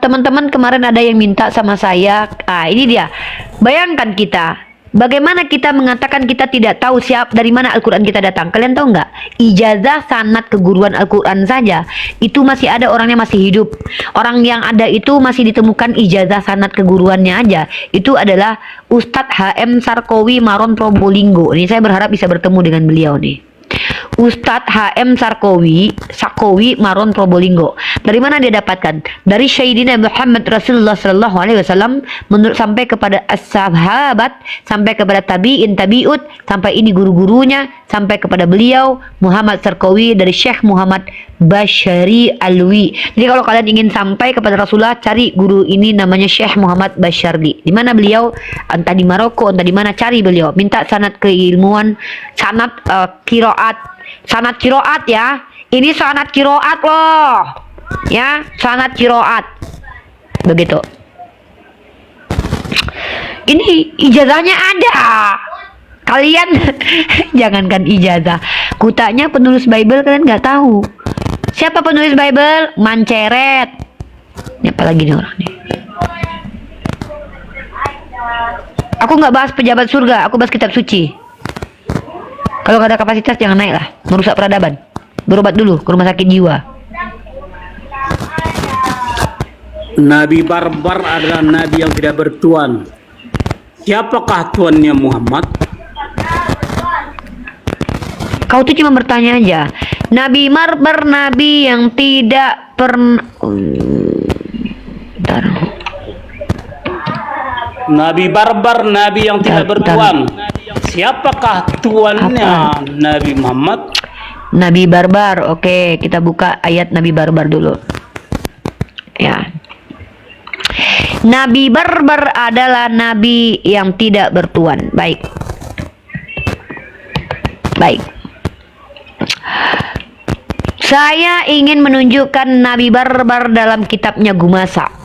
Teman-teman kemarin ada yang minta sama saya. Ini dia. Bayangkan kita, bagaimana kita mengatakan kita tidak tahu dari mana Al-Quran kita datang. Kalian tahu nggak? Ijazah sanad keguruan Al-Quran saja itu masih ada orangnya masih hidup. Orang yang ada itu masih ditemukan ijazah sanad keguruannya aja. Itu adalah Ustadz HM Sarkowi Maron Probolinggo. Ini saya berharap bisa bertemu dengan beliau nih. Ustadz HM Sarkowi Maron Probolinggo. Dari mana dia dapatkan? Dari Sayyidina Muhammad Rasulullah Sallallahu Alaihi Wasallam, menurut sampai kepada as-sahabat, sampai kepada tabi'in tabi'ut, sampai ini guru-gurunya, sampai kepada beliau Muhammad Sarkowi dari Syekh Muhammad Bashari Alwi. Jadi kalau kalian ingin sampai kepada Rasulullah, cari guru ini namanya Syekh Muhammad Bashari. Di mana beliau? Entah di Maroko, entah di mana, cari beliau. Minta sanad keilmuan, sanad sanad kiroat ya. Ini sanad kiroat loh. Ya, sanad kiroat. Begitu. Ini ijazahnya ada. Kalian jangankan ijazah, kutanya penulis Bible kalian nggak tahu. Siapa penulis Bible? Manceret. Ini apalagi nih orang nih. Aku nggak bahas pejabat surga, aku bahas kitab suci. Kalau nggak ada kapasitas jangan naik lah, merusak peradaban. Berobat dulu ke rumah sakit jiwa. Nabi barbar adalah nabi yang tidak bertuan. Siapakah tuannya Muhammad? Kau tuh cuma bertanya aja. Nabi barbar, nabi yang tidak pernah. Nabi barbar, nabi yang tidak bertuan. Siapakah tuannya Nabi Muhammad? Nabi barbar. Oke, kita buka ayat Nabi barbar dulu. Ya. Nabi barbar adalah nabi yang tidak bertuan. Baik. Saya ingin menunjukkan Nabi barbar dalam kitabnya Gumasa.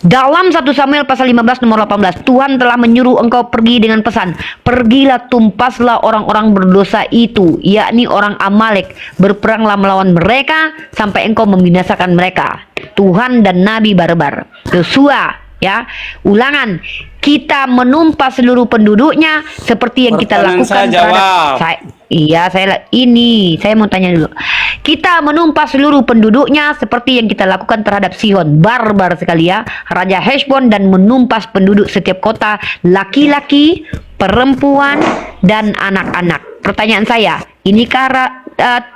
Dalam 1 Samuel pasal 15 nomor 18, Tuhan telah menyuruh engkau pergi dengan pesan, pergilah tumpaslah orang-orang berdosa itu, yakni orang Amalek, berperanglah melawan mereka sampai engkau membinasakan mereka. Tuhan dan Nabi barbar. Yosua ya, Ulangan, kita menumpas seluruh penduduknya seperti yang kita lakukan terhadap saya mau tanya dulu. Kita menumpas seluruh penduduknya seperti yang kita lakukan terhadap Sihon, barbar sekali ya, Raja Heshbon, dan menumpas penduduk setiap kota, laki-laki, perempuan, dan anak-anak. Pertanyaan saya, inikah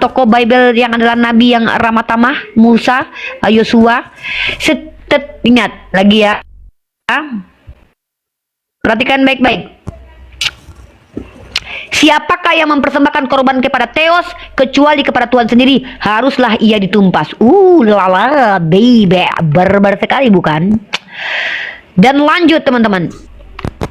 tokoh Bible yang adalah nabi yang ramah tamah, Musa, Yosua? Ingat lagi ya. Perhatikan baik-baik. Siapakah yang mempersembahkan korban kepada Theos kecuali kepada Tuhan sendiri? Haruslah ia ditumpas. Lala, baby, barbar sekali bukan? Dan lanjut teman-teman.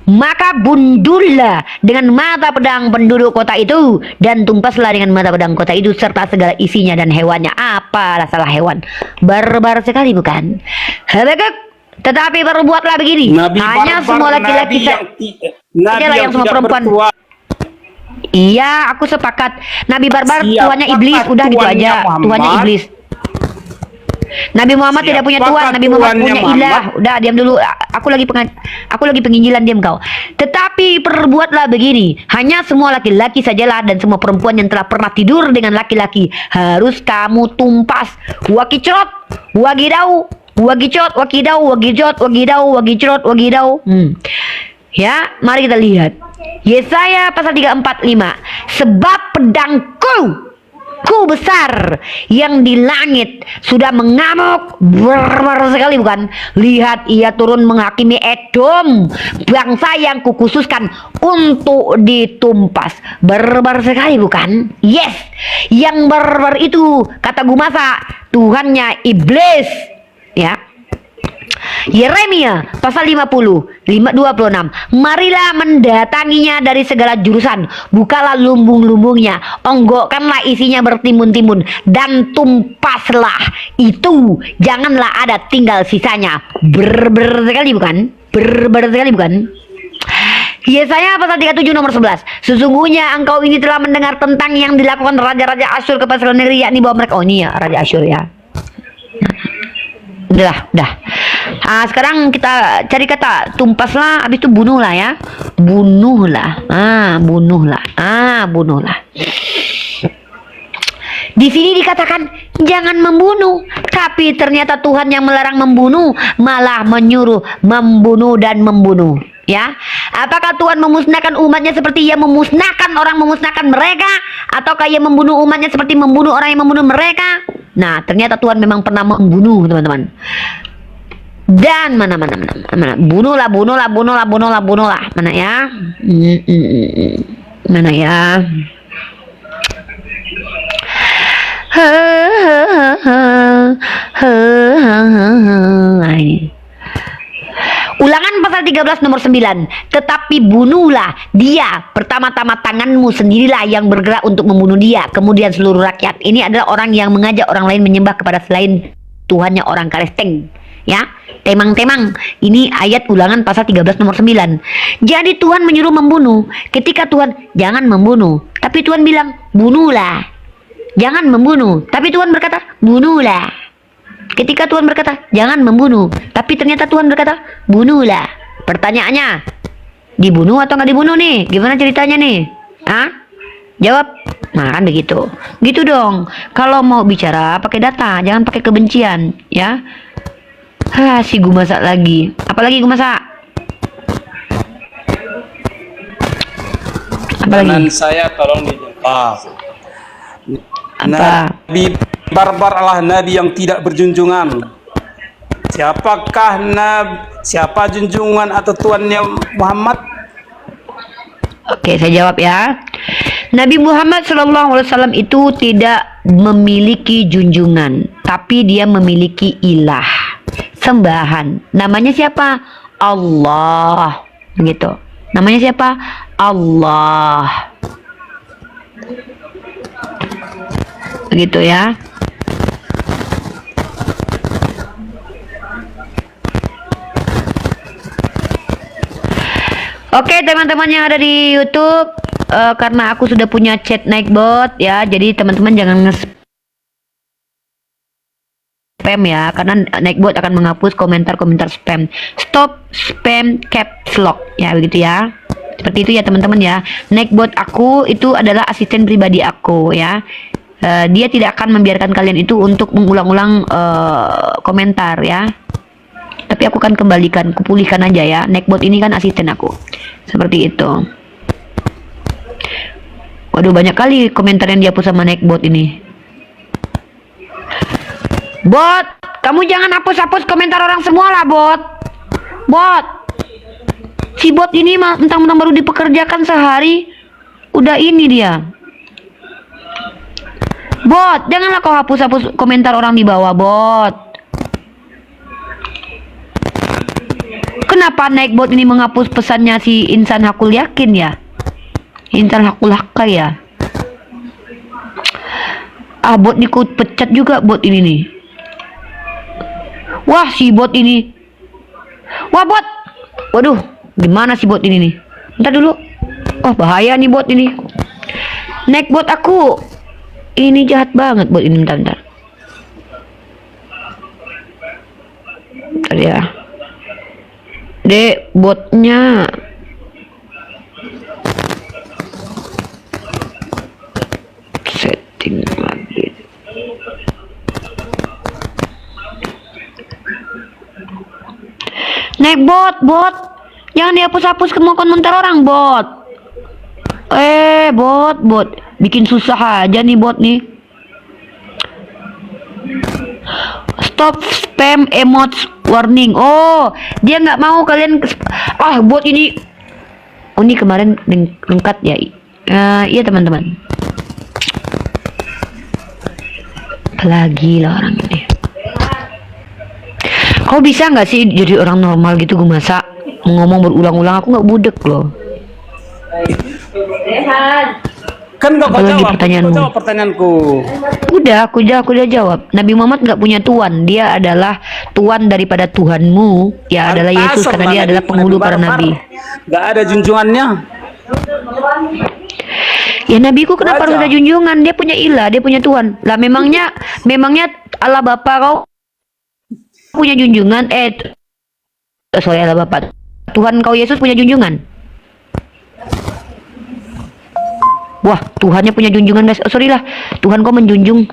Maka bundullah dengan mata pedang penduduk kota itu, dan tumpaslah dengan mata pedang kota itu serta segala isinya dan hewannya. Apalah salah hewan? Barbar sekali bukan? Habakuk, tetapi berbuatlah begini. Nabi hanya barbar, semua laki-laki nabi yang semua tidak perempuan. bertuan. Iya, aku sepakat. Nabi barbar Siapakah tuannya iblis, udah gitu aja. Muhammad? Tuannya iblis. Nabi Muhammad tidak punya Tuhan, Siapakah Nabi Muhammad Tuannya punya Muhammad? ilah. Udah, diam dulu. Aku lagi penginjilan, diam kau. Tetapi perbuatlah begini, hanya semua laki-laki sajalah dan semua perempuan yang telah pernah tidur dengan laki-laki harus kamu tumpas. Wakicrot, wagidau, wagicot, wakidau, wagijot, wagidau, wagicrot, wagidau. Ya, mari kita lihat. Yesaya pasal 345. Sebab pedangku ku besar yang di langit sudah mengamuk barbar sekali, bukan? Lihat, ia turun menghakimi Edom, bangsa yang kukhususkan untuk ditumpas. Barbar sekali, bukan? Yes, yang barbar itu kata Gumasa, Tuhannya iblis, ya. Yeremia pasal 26. Marilah mendatanginya dari segala jurusan, bukalah lumbung-lumbungnya, onggokkanlah isinya bertimbun-timbun, dan tumpaslah itu, janganlah ada tinggal sisanya. Berber sekali, bukan? Berber sekali, bukan? Yesaya pasal 37 nomor 11. Sesungguhnya engkau ini telah mendengar tentang yang dilakukan raja-raja Asyur kepada seluruh negeri, yakni bahwa mereka, oh ini ya Raja Asyur ya. Udah. Sekarang kita cari kata tumpaslah, habis itu bunuhlah ya. Bunuhlah. Bunuhlah. Di sini dikatakan jangan membunuh, tapi ternyata Tuhan yang melarang membunuh, malah menyuruh membunuh dan membunuh. Ya, apakah Tuhan memusnahkan umatnya seperti ia memusnahkan orang memusnahkan mereka, ataukah ia membunuh umatnya seperti membunuh orang yang membunuh mereka? Nah, ternyata Tuhan memang pernah membunuh, teman-teman. Dan mana bunuhlah. Mana ya? Mana ya? Ini. Ulangan pasal 13 nomor 9. Tetapi bunuhlah dia, pertama-tama tanganmu sendirilah yang bergerak untuk membunuh dia, kemudian seluruh rakyat. Ini adalah orang yang mengajak orang lain menyembah kepada selain Tuhannya orang Karesteng. Ya, temang-temang. Ini ayat Ulangan pasal 13 nomor 9. Jadi Tuhan menyuruh membunuh. Ketika Tuhan jangan membunuh, tapi Tuhan bilang bunuhlah. Jangan membunuh, tapi Tuhan berkata bunuhlah. Ketika Tuhan berkata jangan membunuh, tapi ternyata Tuhan berkata bunuhlah. Pertanyaannya, dibunuh atau nggak dibunuh nih? Gimana ceritanya nih? Jawab. Nah, kan begitu. Gitu dong. Kalau mau bicara pakai data, jangan pakai kebencian, ya. Si Gumasa lagi. Apalagi Gumasa? Kanan saya tolong dijawab. Nabi barbar adalah nabi yang tidak berjunjungan. Siapa junjungan atau tuannya Muhammad? Oke, saya jawab ya. Nabi Muhammad SAW itu tidak memiliki junjungan, tapi dia memiliki ilah, sembahan. Namanya siapa? Allah. Begitu. Namanya siapa? Allah. Begitu ya. Oke, teman-teman yang ada di YouTube, karena aku sudah punya chat Nightbot ya, jadi teman-teman jangan spam ya, karena Nightbot akan menghapus komentar-komentar spam. Stop spam caps lock ya, begitu ya. Seperti itu ya teman-teman ya. Nightbot aku itu adalah asisten pribadi aku ya. Dia tidak akan membiarkan kalian itu untuk mengulang-ulang komentar ya. Tapi aku akan kembalikan, kupulihkan aja ya. Nightbot ini kan asisten aku. Seperti itu. Waduh, banyak kali komentar yang dihapus sama Nightbot ini. Bot, kamu jangan hapus-hapus komentar orang semua lah, Bot. Bot. Si Bot ini mentang-mentang baru dipekerjakan sehari, udah ini dia. Bot, janganlah kau hapus-hapus komentar orang di bawah, Bot. Kenapa Nightbot ini menghapus pesannya si Insan Hakul Yakin ya? Insan Hakul Hakka ya? Bot ikut pecat juga bot ini nih. Wah, si bot ini. Wah, bot. Waduh, gimana si bot ini nih? Bentar dulu. Oh, bahaya nih bot ini. Nightbot aku. Ini jahat banget bot ini, bentar. Bentar ya. Dek, botnya setting lagi. Naik bot. Jangan dihapus-hapus semua komentar orang, bot. Bot. Bikin susah aja nih bot nih. Stop spam emotes warning. Oh, dia nggak mau kalian bot ini. Oh, ini kemarin lengkap ya. Iya teman-teman. Apalagi lah orang ini. Kau bisa nggak sih jadi orang normal gitu gue masa ngomong berulang-ulang, aku nggak budek loh. Kan nggak kau Apalagi jawab, pertanyaanmu? kau jawab pertanyaanku. Aku udah jawab. Nabi Muhammad nggak punya tuan, dia adalah tuan daripada Tuhanmu, ya adalah Yesus, Pantas karena dia Nabi- adalah penghulu para barbar. nabi. Nggak ada junjungannya. Ya nabiku kenapa harus Wajar. ada junjungan? Dia punya ilah, dia punya tuan. Lah memangnya Allah Bapa kau punya junjungan? Sorry, Allah Bapa. Tuhan kau Yesus punya junjungan? Wah, Tuhannya punya junjungan guys. Sorry lah, Tuhan kau menjunjung.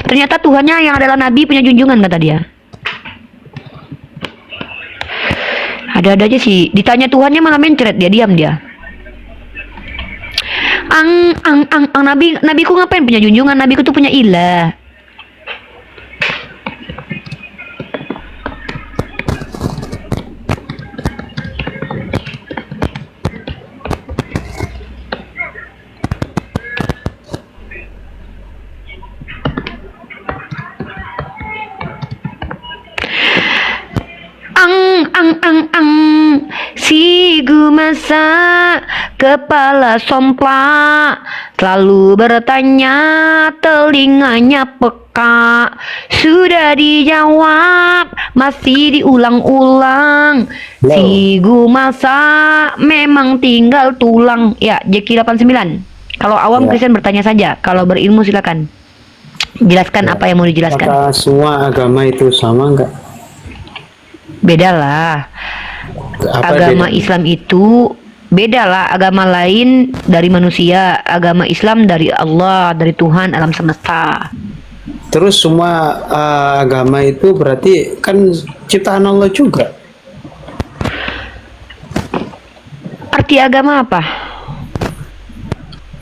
Ternyata Tuhannya yang adalah nabi punya junjungan kata dia. Ada-ada aja sih. Ditanya Tuhannya malah mencret dia, diam dia. Nabiku ngapain punya junjungan? Nabiku tuh punya ilah. Si Gumasa kepala somplak selalu bertanya, telinganya peka. Sudah dijawab masih diulang-ulang. Si Gumasa memang tinggal tulang. Ya, Jeki 89. Kalau awam Kristen bertanya saja, kalau berilmu silakan jelaskan apa yang mau dijelaskan. Apakah semua agama itu sama enggak? Beda lah. Apa Agama bedanya? Islam itu beda lah. Agama lain dari manusia, agama Islam dari Allah, dari Tuhan alam semesta. Terus semua agama itu berarti kan ciptaan Allah juga. Arti agama apa?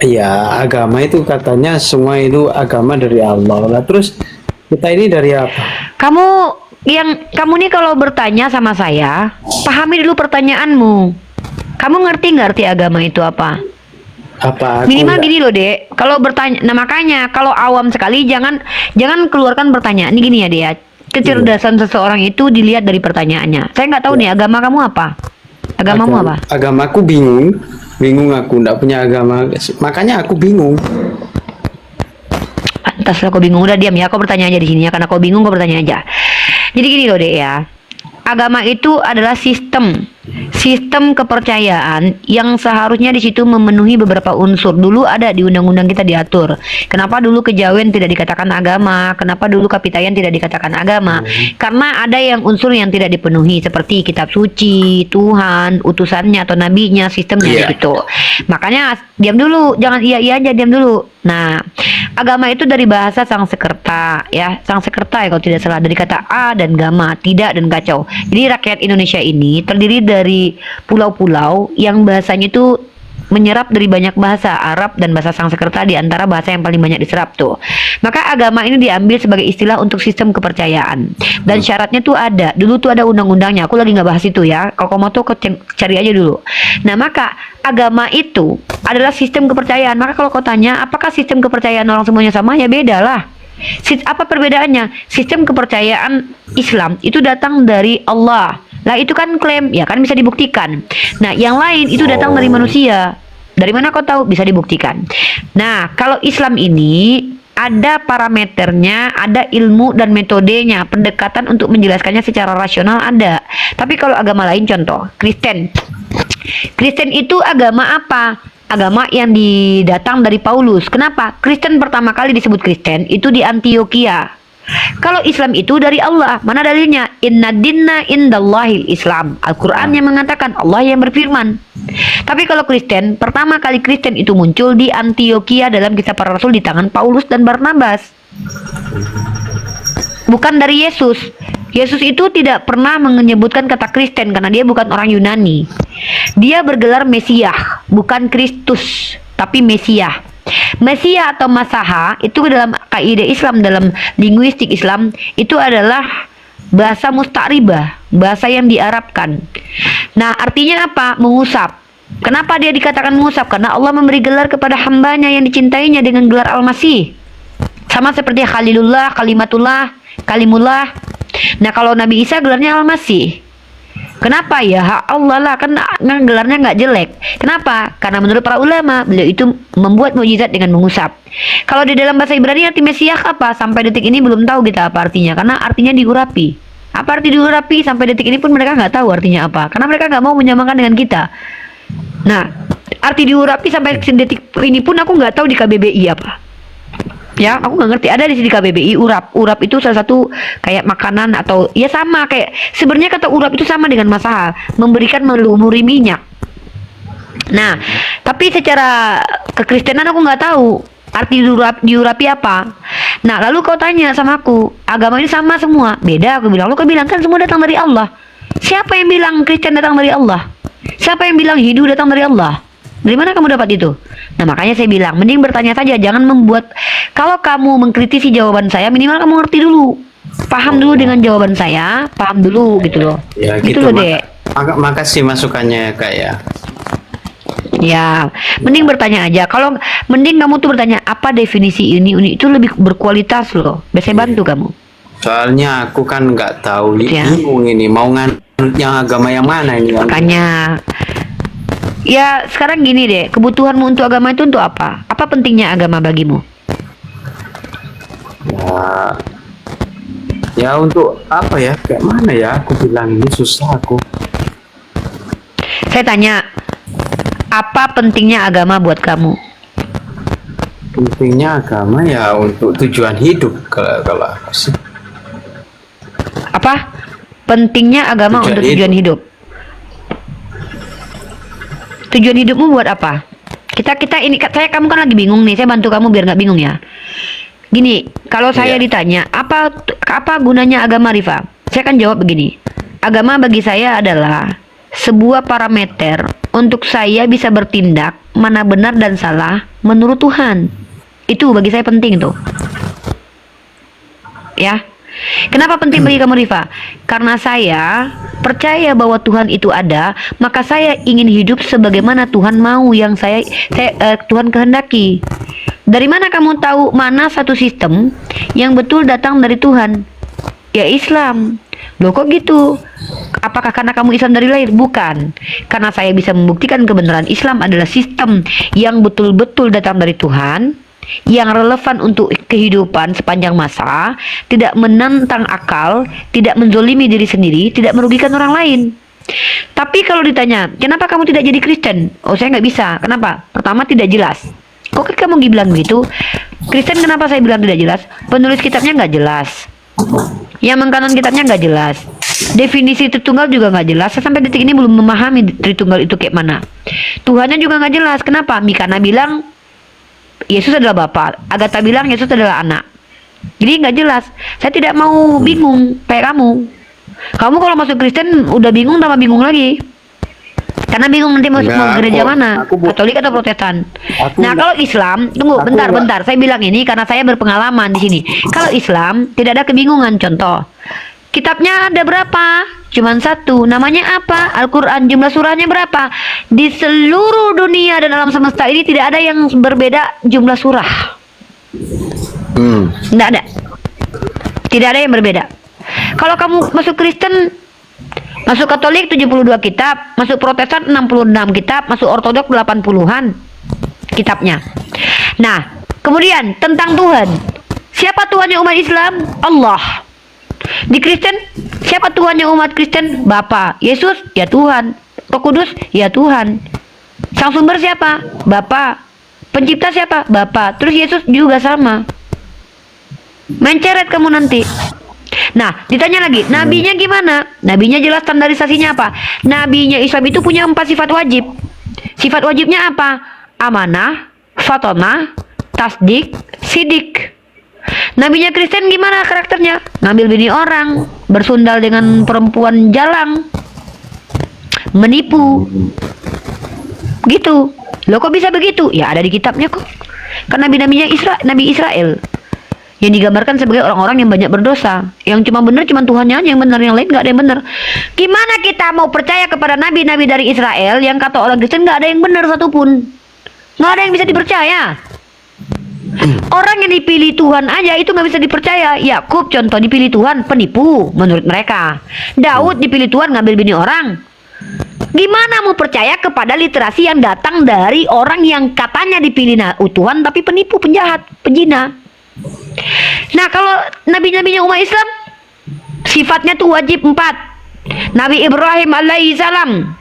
Ya, agama itu katanya semua itu agama dari Allah. Lah terus kita ini dari apa? Kamu nih kalau bertanya sama saya, pahami dulu pertanyaanmu. Kamu ngerti nggak arti agama itu apa? Apa? Aku Minimal enggak- gini loh, Dek. Kalau bertanya, nah makanya kalau awam sekali jangan keluarkan pertanyaan. Ini gini ya, Dek. Kecerdasan seseorang itu dilihat dari pertanyaannya. Saya nggak tahu nih agama kamu apa. Agamamu apa? Agamaku bingung aku enggak punya agama. Makanya aku bingung. Pantas lah kau bingung, udah diam ya, kau bertanya aja di sini ya, karena kau bingung kau bertanya aja. Jadi gini loh Dek ya, agama itu adalah sistem kepercayaan yang seharusnya di situ memenuhi beberapa unsur. Dulu ada di undang-undang kita diatur. Kenapa dulu kejawen tidak dikatakan agama? Kenapa dulu kapitayan tidak dikatakan agama? Karena ada yang unsur yang tidak dipenuhi seperti kitab suci, Tuhan, utusannya atau nabinya, sistemnya gitu. Makanya diam dulu, jangan iya aja, diam dulu. Nah, agama itu dari bahasa Sanskerta ya, Sanskerta ya kalau tidak salah, dari kata a dan gama, tidak dan kacau. Jadi rakyat Indonesia ini terdiri dari pulau-pulau yang bahasanya itu menyerap dari banyak bahasa Arab dan bahasa Sanskerta, di antara bahasa yang paling banyak diserap tuh. Maka agama ini diambil sebagai istilah untuk sistem kepercayaan. Dan syaratnya tuh ada. Dulu tuh ada undang-undangnya. Aku lagi nggak bahas itu ya. Kalau kamu mau tuh cari aja dulu. Nah, maka agama itu adalah sistem kepercayaan. Maka kalau kau tanya, apakah sistem kepercayaan orang semuanya sama? Ya beda lah. Apa perbedaannya? Sistem kepercayaan Islam itu datang dari Allah. Lah itu kan klaim, ya kan bisa dibuktikan. Nah, yang lain itu datang dari manusia. Dari mana kau tahu? Bisa dibuktikan. Nah, kalau Islam ini ada parameternya, ada ilmu dan metodenya, pendekatan untuk menjelaskannya secara rasional ada. Tapi kalau agama lain, contoh Kristen. Kristen itu agama apa? Agama yang didatang dari Paulus. Kenapa? Kristen pertama kali disebut Kristen itu di Antioquia. Kalau Islam itu dari Allah, mana dalilnya? Inna dinna indallahil Islam. Al-Quran yang mengatakan, Allah yang berfirman. Tapi kalau Kristen, pertama kali Kristen itu muncul di Antioquia dalam kisah para rasul di tangan Paulus dan Barnabas. Bukan dari Yesus. Yesus itu tidak pernah menyebutkan kata Kristen karena dia bukan orang Yunani. Dia bergelar Mesiah, bukan Kristus, tapi Mesiah. Mesiah atau Masaha itu dalam kaidah Islam, dalam linguistik Islam itu adalah bahasa musta'ribah, bahasa yang diarabkan. Nah, artinya apa? Mengusap. Kenapa dia dikatakan mengusap? Karena Allah memberi gelar kepada hambanya yang dicintainya dengan gelar Al-Masih. Sama seperti Khalilullah, Kalimatullah, Kalimullah. Nah, kalau Nabi Isa gelarnya Al-Masih. Kenapa ya? Hak Allah lah, kan gelarnya nggak jelek. Kenapa? Karena menurut para ulama, beliau itu membuat mukjizat dengan mengusap. Kalau di dalam bahasa Ibrani arti Mesiah apa? Sampai detik ini belum tahu kita apa artinya, karena artinya diurapi. Apa arti diurapi? Sampai detik ini pun mereka nggak tahu artinya apa, karena mereka nggak mau menyamakan dengan kita. Nah, arti diurapi sampai detik ini pun aku nggak tahu di KBBI apa. Ya, aku nggak ngerti. Ada di sini KBBI urap. Urap itu salah satu kayak makanan atau ya sama kayak sebenarnya kata urap itu sama dengan masalah memberikan melumuri minyak. Nah, tapi secara kekristenan aku nggak tahu arti diurapi apa. Nah, lalu kau tanya sama aku, agama ini sama semua? Beda, aku bilang. Lu kau bilang kan semua datang dari Allah. Siapa yang bilang Kristen datang dari Allah? Siapa yang bilang Hindu datang dari Allah? Dari mana kamu dapat itu? Nah, makanya saya bilang, mending bertanya saja, jangan membuat. Kalau kamu mengkritisi jawaban saya, minimal kamu ngerti dulu. Paham dulu dengan jawaban saya, paham dulu gitu loh. Ya, gitu loh, Dek. Makasih masukannya, Kak ya. Ya, mending bertanya aja. Kalau mending kamu tuh bertanya, apa definisi ini itu lebih berkualitas loh. Biar saya bantu kamu. Soalnya aku kan nggak tahu Ya. bingung ini mau nganut yang agama yang mana ini. Makanya ya sekarang gini deh, kebutuhanmu untuk agama itu untuk apa? Apa pentingnya agama bagimu? Ya untuk apa ya? Kayak mana ya? Aku bilang ini susah aku. Saya tanya, apa pentingnya agama buat kamu? Pentingnya agama ya untuk tujuan hidup kalau aku sih. Apa? Pentingnya agama Tujuan untuk tujuan hidup. Tujuan hidupmu buat apa? Kita ini kamu kan lagi bingung nih, saya bantu kamu biar nggak bingung ya. Gini, kalau saya Iya. ditanya apa gunanya agama, Rifa? Saya akan jawab begini. Agama bagi saya adalah sebuah parameter untuk saya bisa bertindak mana benar dan salah menurut Tuhan. Itu bagi saya penting tuh. Ya. Kenapa penting bagi kamu, Rifa? Karena saya percaya bahwa Tuhan itu ada, maka saya ingin hidup sebagaimana Tuhan mau, yang Tuhan kehendaki. Dari mana kamu tahu mana satu sistem yang betul datang dari Tuhan? Ya Islam. Loh kok gitu? Apakah karena kamu Islam dari lahir? Bukan. Karena saya bisa membuktikan kebenaran Islam adalah sistem yang betul-betul datang dari Tuhan, yang relevan untuk kehidupan sepanjang masa, tidak menentang akal, tidak menzolimi diri sendiri, tidak merugikan orang lain. Tapi kalau ditanya, kenapa kamu tidak jadi Kristen? Oh, saya nggak bisa. Kenapa? Pertama, tidak jelas. Kok kamu bilang gitu? Kristen kenapa saya bilang tidak jelas? Penulis kitabnya nggak jelas. Yang mengkanon kitabnya nggak jelas. Definisi Tritunggal juga nggak jelas. Saya sampai detik ini belum memahami Tritunggal itu kayak mana. Tuhannya juga nggak jelas. Kenapa? Mikana bilang Yesus adalah Bapa, Agatha bilang Yesus adalah anak. Jadi nggak jelas. Saya tidak mau bingung kayak kamu. Kamu kalau masuk Kristen udah bingung tambah bingung lagi. Karena bingung nanti mau gereja mana, Katolik atau Protestan. Nah kalau Islam, tunggu bentar. Saya bilang ini karena saya berpengalaman di sini. Kalau Islam tidak ada kebingungan. Contoh, kitabnya ada berapa? Cuman satu. Namanya apa? Al-Quran. Jumlah surahnya berapa? Di seluruh dunia dan alam semesta ini tidak ada yang berbeda jumlah surah. Tidak ada. Tidak ada yang berbeda. Kalau kamu masuk Kristen, masuk Katolik 72 kitab, masuk Protestan 66 kitab, masuk Ortodok 80-an kitabnya. Nah, kemudian tentang Tuhan. Siapa Tuhannya umat Islam? Allah. Di Kristen, siapa Tuhannya umat Kristen? Bapa. Yesus, ya Tuhan. Roh Kudus, ya Tuhan. Sang sumber siapa? Bapa. Pencipta siapa? Bapa. Terus Yesus juga sama. Menceret kamu nanti. Nah, ditanya lagi, nabinya gimana? Nabinya jelas standarisasinya apa? Nabinya Islam itu punya 4 sifat wajib. Sifat wajibnya apa? Amanah, fatonah, tasdik, sidik. Nabinya Kristen gimana karakternya? Ngambil bini orang, bersundal dengan perempuan jalang, menipu. Gitu. Loh kok bisa begitu? Ya ada di kitabnya kok. Kan nabi-nabinya Nabi Israel yang digambarkan sebagai orang-orang yang banyak berdosa, yang cuma benar cuma Tuhannya aja yang benar, yang lain nggak ada yang benar. Gimana kita mau percaya kepada nabi-nabi dari Israel yang kata orang Kristen nggak ada yang benar satupun, nggak ada yang bisa dipercaya. Orang yang dipilih Tuhan aja itu nggak bisa dipercaya. Yakub contoh dipilih Tuhan, penipu menurut mereka. Daud dipilih Tuhan, ngambil bini orang. Gimana mau percaya kepada literasi yang datang dari orang yang katanya dipilih Tuhan tapi penipu, penjahat, penzina? Nah kalau nabi-nabinya umat Islam sifatnya tuh wajib 4. Nabi Ibrahim alaihi salam,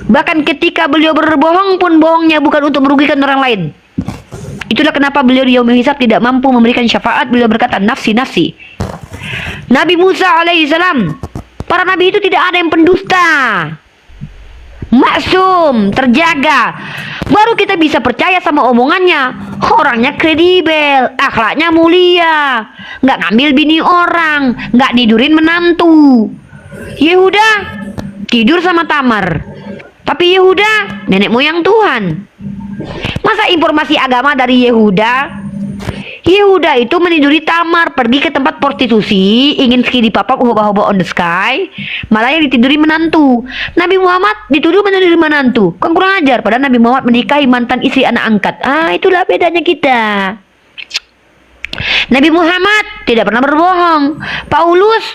bahkan ketika beliau berbohong pun bohongnya bukan untuk merugikan orang lain. Itulah kenapa beliau di yaumul hisab tidak mampu memberikan syafaat. Beliau berkata nafsi nafsi. Nabi Musa alaihi salam, para nabi itu tidak ada yang pendusta, maksum, terjaga. Baru kita bisa percaya sama omongannya. Orangnya kredibel, akhlaknya mulia, nggak ngambil bini orang, nggak tidurin menantu. Yehuda tidur sama Tamar, tapi Yehuda nenek moyang Tuhan. Masa informasi agama dari Yehuda? Yehuda itu meniduri Tamar, pergi ke tempat prostitusi, ingin skidi papap hoba-hoba on the sky, malah yang ditiduri menantu. Nabi Muhammad dituduh meniduri menantu, kan kurang ajar. Padahal Nabi Muhammad menikahi mantan istri anak angkat. Itulah bedanya kita. Nabi Muhammad tidak pernah berbohong. Paulus,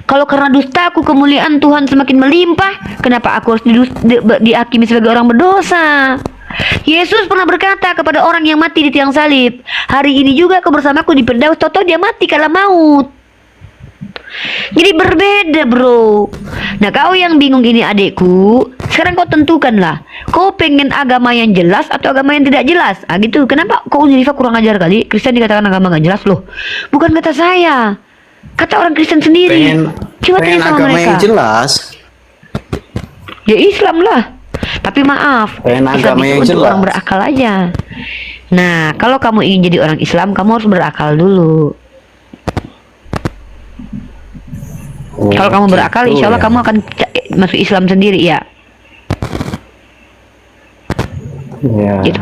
kalau karena dustaku kemuliaan Tuhan semakin melimpah, kenapa aku harus dihakimi sebagai orang berdosa? Yesus pernah berkata kepada orang yang mati di tiang salib, hari ini juga kau bersamaku di Firdaus. Toto dia mati kala maut. Jadi berbeda bro. Nah kau yang bingung ini adikku, sekarang kau tentukanlah, kau pengen agama yang jelas atau agama yang tidak jelas. Gitu. Kenapa kau Unifa kurang ajar kali? Kristen dikatakan agama gak jelas loh. Bukan kata saya, kata orang Kristen sendiri. Coba tanya sama agama mereka. yang jelas. Ya Islam lah. Tapi maaf, Islam itu untuk orang berakal aja. Nah, kalau kamu ingin jadi orang Islam, kamu harus berakal dulu. Kalau kamu berakal, insya Allah kamu akan masuk Islam sendiri ya. Gitu.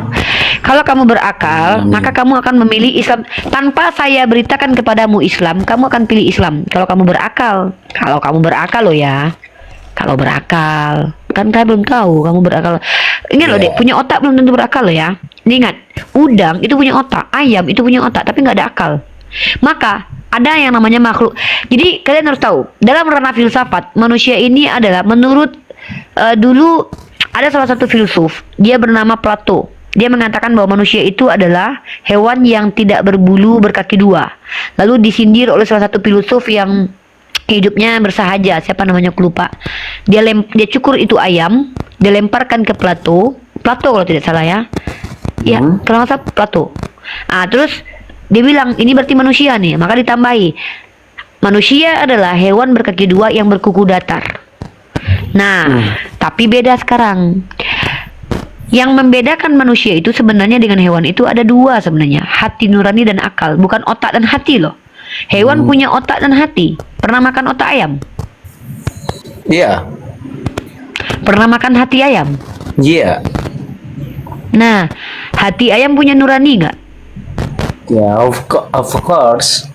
Kalau kamu berakal, maka kamu akan memilih Islam. Tanpa saya beritakan kepadamu Islam, kamu akan pilih Islam. Kalau kamu berakal loh ya. Kalau berakal, kan saya belum tahu kamu berakal. Ingat loh dek, punya otak belum tentu berakal loh ya. Ingat, udang itu punya otak, ayam itu punya otak, tapi nggak ada akal. Maka ada yang namanya makhluk. Jadi kalian harus tahu, dalam ranah filsafat, manusia ini adalah menurut dulu ada salah satu filsuf, dia bernama Plato. Dia mengatakan bahwa manusia itu adalah hewan yang tidak berbulu berkaki dua. Lalu disindir oleh salah satu filsuf yang hidupnya bersahaja, siapa namanya aku lupa. Dia cukur itu ayam, dia lemparkan ke Plato kalau tidak salah ya. Ya, kalau nggak salah Plato. Terus dia bilang ini berarti manusia nih, maka ditambahi manusia adalah hewan berkaki dua yang berkuku datar. Nah, tapi beda sekarang. Yang membedakan manusia itu sebenarnya dengan hewan itu ada dua sebenarnya, hati nurani dan akal, bukan otak dan hati loh. Hewan punya otak dan hati. Pernah makan otak ayam? Iya. Pernah makan hati ayam? Iya. Nah, hati ayam punya nurani nggak? Ya, of course.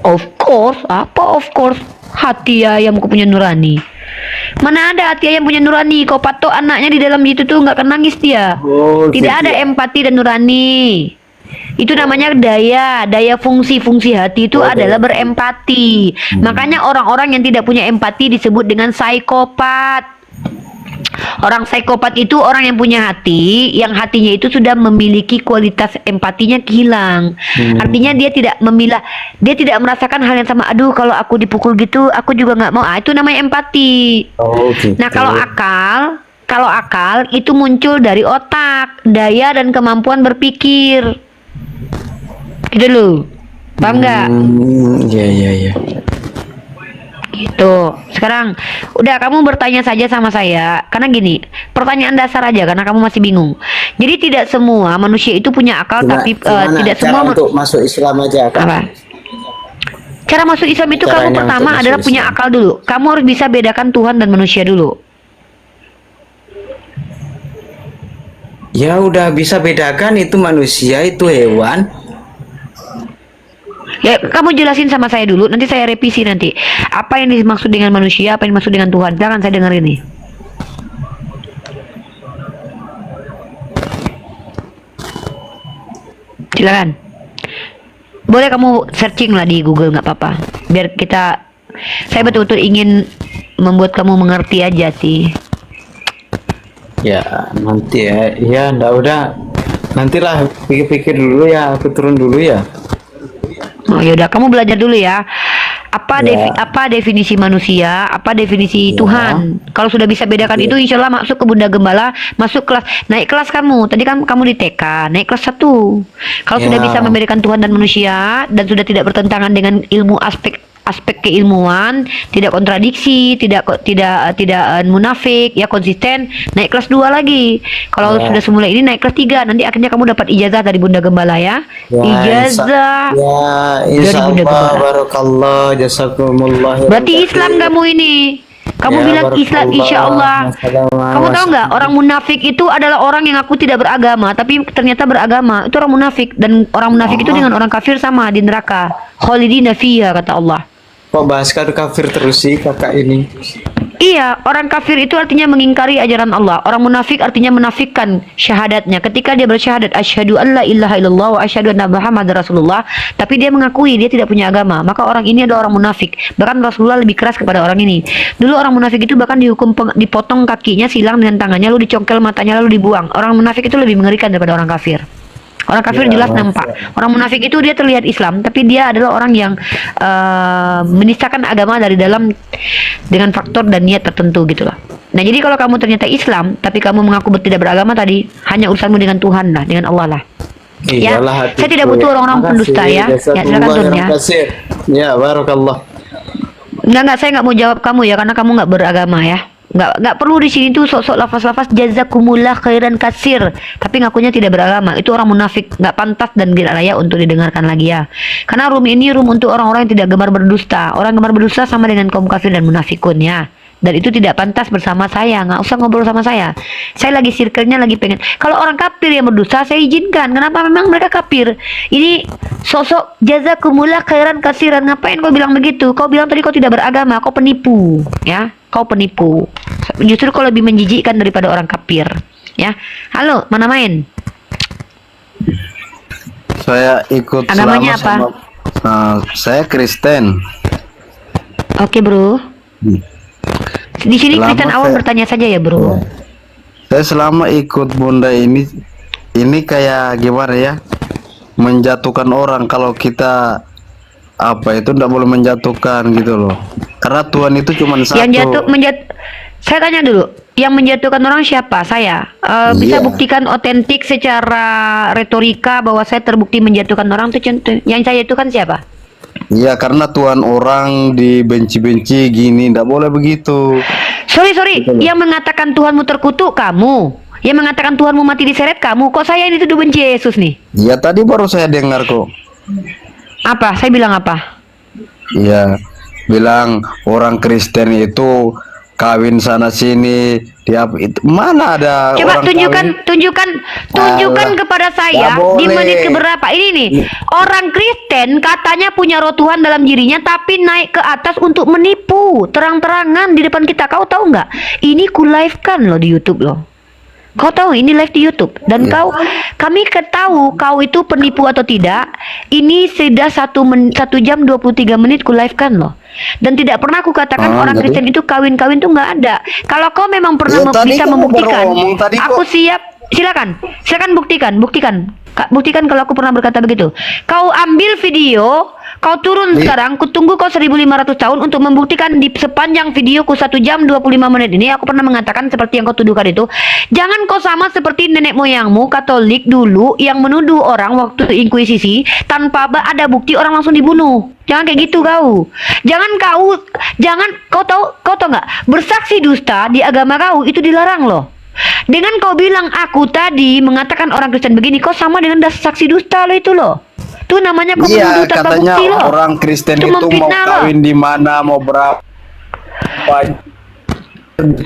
Of course? Apa of course? Hati ayam kok punya nurani? Mana ada hati ayam punya nurani? Kau patok anaknya di dalam itu tuh nggak akan nangis dia. Tidak ada empati dan nurani. Itu namanya daya fungsi hati itu adalah berempati. Makanya orang-orang yang tidak punya empati disebut dengan psikopat. Orang psikopat itu orang yang punya hati, yang hatinya itu sudah memiliki kualitas empatinya hilang. Artinya dia tidak memilah, dia tidak merasakan hal yang sama. Aduh, kalau aku dipukul gitu, aku juga nggak mau. Itu namanya empati. Gitu. Nah, kalau akal itu muncul dari otak, daya dan kemampuan berpikir. Gitu loh. Paham nggak? Iya iya iya. Gitu. Sekarang udah kamu bertanya saja sama saya. Karena gini, pertanyaan dasar aja karena kamu masih bingung. Jadi tidak semua manusia itu punya akal, tapi Gimana tidak cara semua untuk masuk Islam aja Kak? apa? Cara masuk Islam itu Caranya kamu untuk pertama masuk adalah punya Islam. akal dulu. Kamu harus bisa bedakan Tuhan dan manusia dulu. Ya udah bisa bedakan itu manusia, itu hewan. Ya, kamu jelasin sama saya dulu, nanti saya revisi nanti. Apa yang dimaksud dengan manusia, apa yang dimaksud dengan Tuhan. Jangan saya dengar ini. Silakan. Boleh kamu searching lah di Google, nggak apa-apa. Biar saya betul-betul ingin membuat kamu mengerti aja sih. Ya nanti ya, ya ndak udah. Nantilah pikir-pikir dulu ya, aku turun dulu ya. Oh yaudah, kamu belajar dulu ya. Ya. Apa definisi manusia, apa definisi Ya. Tuhan. Kalau sudah bisa bedakan itu, insya Allah masuk ke Bunda Gembala, masuk kelas, naik kelas kamu. Tadi kan kamu di TK, naik kelas 1. Kalau sudah Ya. bisa membedakan Tuhan dan manusia dan sudah tidak bertentangan dengan ilmu aspek keilmuan, tidak kontradiksi, tidak munafik, ya konsisten, naik kelas 2 lagi. Kalau Ya. sudah semula ini naik kelas 3, nanti akhirnya kamu dapat ijazah dari Bunda Gembala ya. Ya, Ijazah. Ya, Dari insya Bunda Allah, Gembala. barakallah, jazakumullah. Berarti Islam kamu ini. Kamu Ya, bilang Islam, insya Allah. barakallah. Kamu tahu nggak, orang munafik itu adalah orang yang aku tidak beragama, tapi ternyata beragama. Itu orang munafik, dan orang munafik itu dengan orang kafir sama di neraka. Khalidina fiha, kata Allah. Kok bahas kafir terus sih kakak ini? Iya, orang kafir itu artinya mengingkari ajaran Allah. Orang munafik artinya menafikan syahadatnya. Ketika dia bersyahadat asyhadu an la ilaha illallah wa asyhadu anna muhammadar rasulullah, tapi dia mengakui dia tidak punya agama, maka orang ini adalah orang munafik. Bahkan Rasulullah lebih keras kepada orang ini. Dulu orang munafik itu bahkan dihukum dipotong kakinya, silang dengan tangannya, lalu dicongkel matanya, lalu dibuang. Orang munafik itu lebih mengerikan daripada orang kafir. Orang kafir Ya, jelas Mas. nampak. Orang munafik itu dia terlihat Islam, tapi dia adalah orang yang menistakan agama dari dalam dengan faktor dan niat tertentu gitu loh. Nah, jadi kalau kamu ternyata Islam, tapi kamu mengaku tidak beragama tadi, hanya urusanmu dengan Tuhan lah, dengan Allah lah. Ya, Iyalah hatiku. saya tidak butuh orang-orang Makasih, pendusta ya. Ya, silakan jazakumullah Tun ya. khairan katsir. Ya, barakallah. Enggak, saya nggak mau jawab kamu ya, karena kamu nggak beragama ya. Nggak perlu di sini tuh sok-sok lafaz-lafaz jazakumullah khairan kasir, tapi ngakunya tidak beragama. Itu orang munafik, nggak pantas dan tidak layak untuk didengarkan lagi ya. Karena room ini room untuk orang-orang yang tidak gemar berdusta. Orang gemar berdusta sama dengan kaum kafir dan munafikun ya. Dan itu tidak pantas bersama saya, nggak usah ngobrol sama saya. Saya lagi circle-nya lagi pengen. Kalau orang kafir yang berdosa saya izinkan. Kenapa? Memang mereka kafir. Ini sosok jazakumullah khairan kasiran. Ngapain kau bilang begitu? Kau bilang tadi kau tidak beragama, kau penipu, ya. Kau penipu. Justru kau lebih menjijikkan daripada orang kafir, ya. Halo, mana main? Saya ikut Agamanya selama apa? saya Kristen. Oke, bro. Di sini Selama Kristen awam saya- bertanya saja ya, bro. Saya selama ikut Bunda ini kayak gimana ya? Menjatuhkan orang kalau kita apa itu tidak boleh menjatuhkan gitu loh. Karena Tuhan itu cuma satu. Saya tanya dulu, yang menjatuhkan orang siapa? Saya. Bisa Iya. buktikan otentik secara retorika bahwa saya terbukti menjatuhkan orang itu contoh. Yang saya itu kan siapa? Iya, karena Tuhan orang dibenci-benci gini, tidak boleh begitu. Sorry, Betul. yang mengatakan Tuhanmu terkutuk kamu. Yang mengatakan Tuhanmu mati diseret kamu. Kok saya ini tuduh benci Yesus nih? Ya tadi baru saya dengar kok. Apa? Saya bilang apa? Iya, bilang orang Kristen itu kawin sana sini, itu mana ada Coba orang tunjukkan Alah, kepada nggak saya di boleh. menit keberapa ini nih. Orang Kristen katanya punya roh Tuhan dalam dirinya, tapi naik ke atas untuk menipu terang-terangan di depan kita. Kau tahu nggak? Ini ku live kan loh di YouTube loh. Kau tahu ini live di YouTube dan Iya. kami ketahu kau itu penipu atau tidak. Ini sudah 1 jam 23 menit ku live kan loh. Dan tidak pernah aku katakan orang jadi? Kristen itu kawin-kawin tuh nggak ada. Kalau kau memang pernah Ya, tadi bisa kamu membuktikan, baru ngomong tadi aku kok. siap. Silakan buktikan. Kak, buktikan kalau aku pernah berkata begitu. Kau ambil video, Kau turun sekarang, kutunggu kau 1500 tahun untuk membuktikan di sepanjang videoku 1 jam 25 menit ini aku pernah mengatakan seperti yang kau tuduhkan itu. Jangan kau sama seperti nenek moyangmu Katolik dulu yang menuduh orang waktu inkuisisi tanpa ada bukti orang langsung dibunuh. Jangan kayak gitu kau. Jangan kau tahu nggak? Bersaksi dusta di agama kau itu dilarang loh. Dengan kau bilang aku tadi mengatakan orang Kristen begini, kau sama dengan saksi dusta lo itu loh. Itu namanya kau Iya, menuduh tanpa katanya bukti loh. orang Kristen Itu itu mau memfitnah loh. kawin di mana, mau berapa.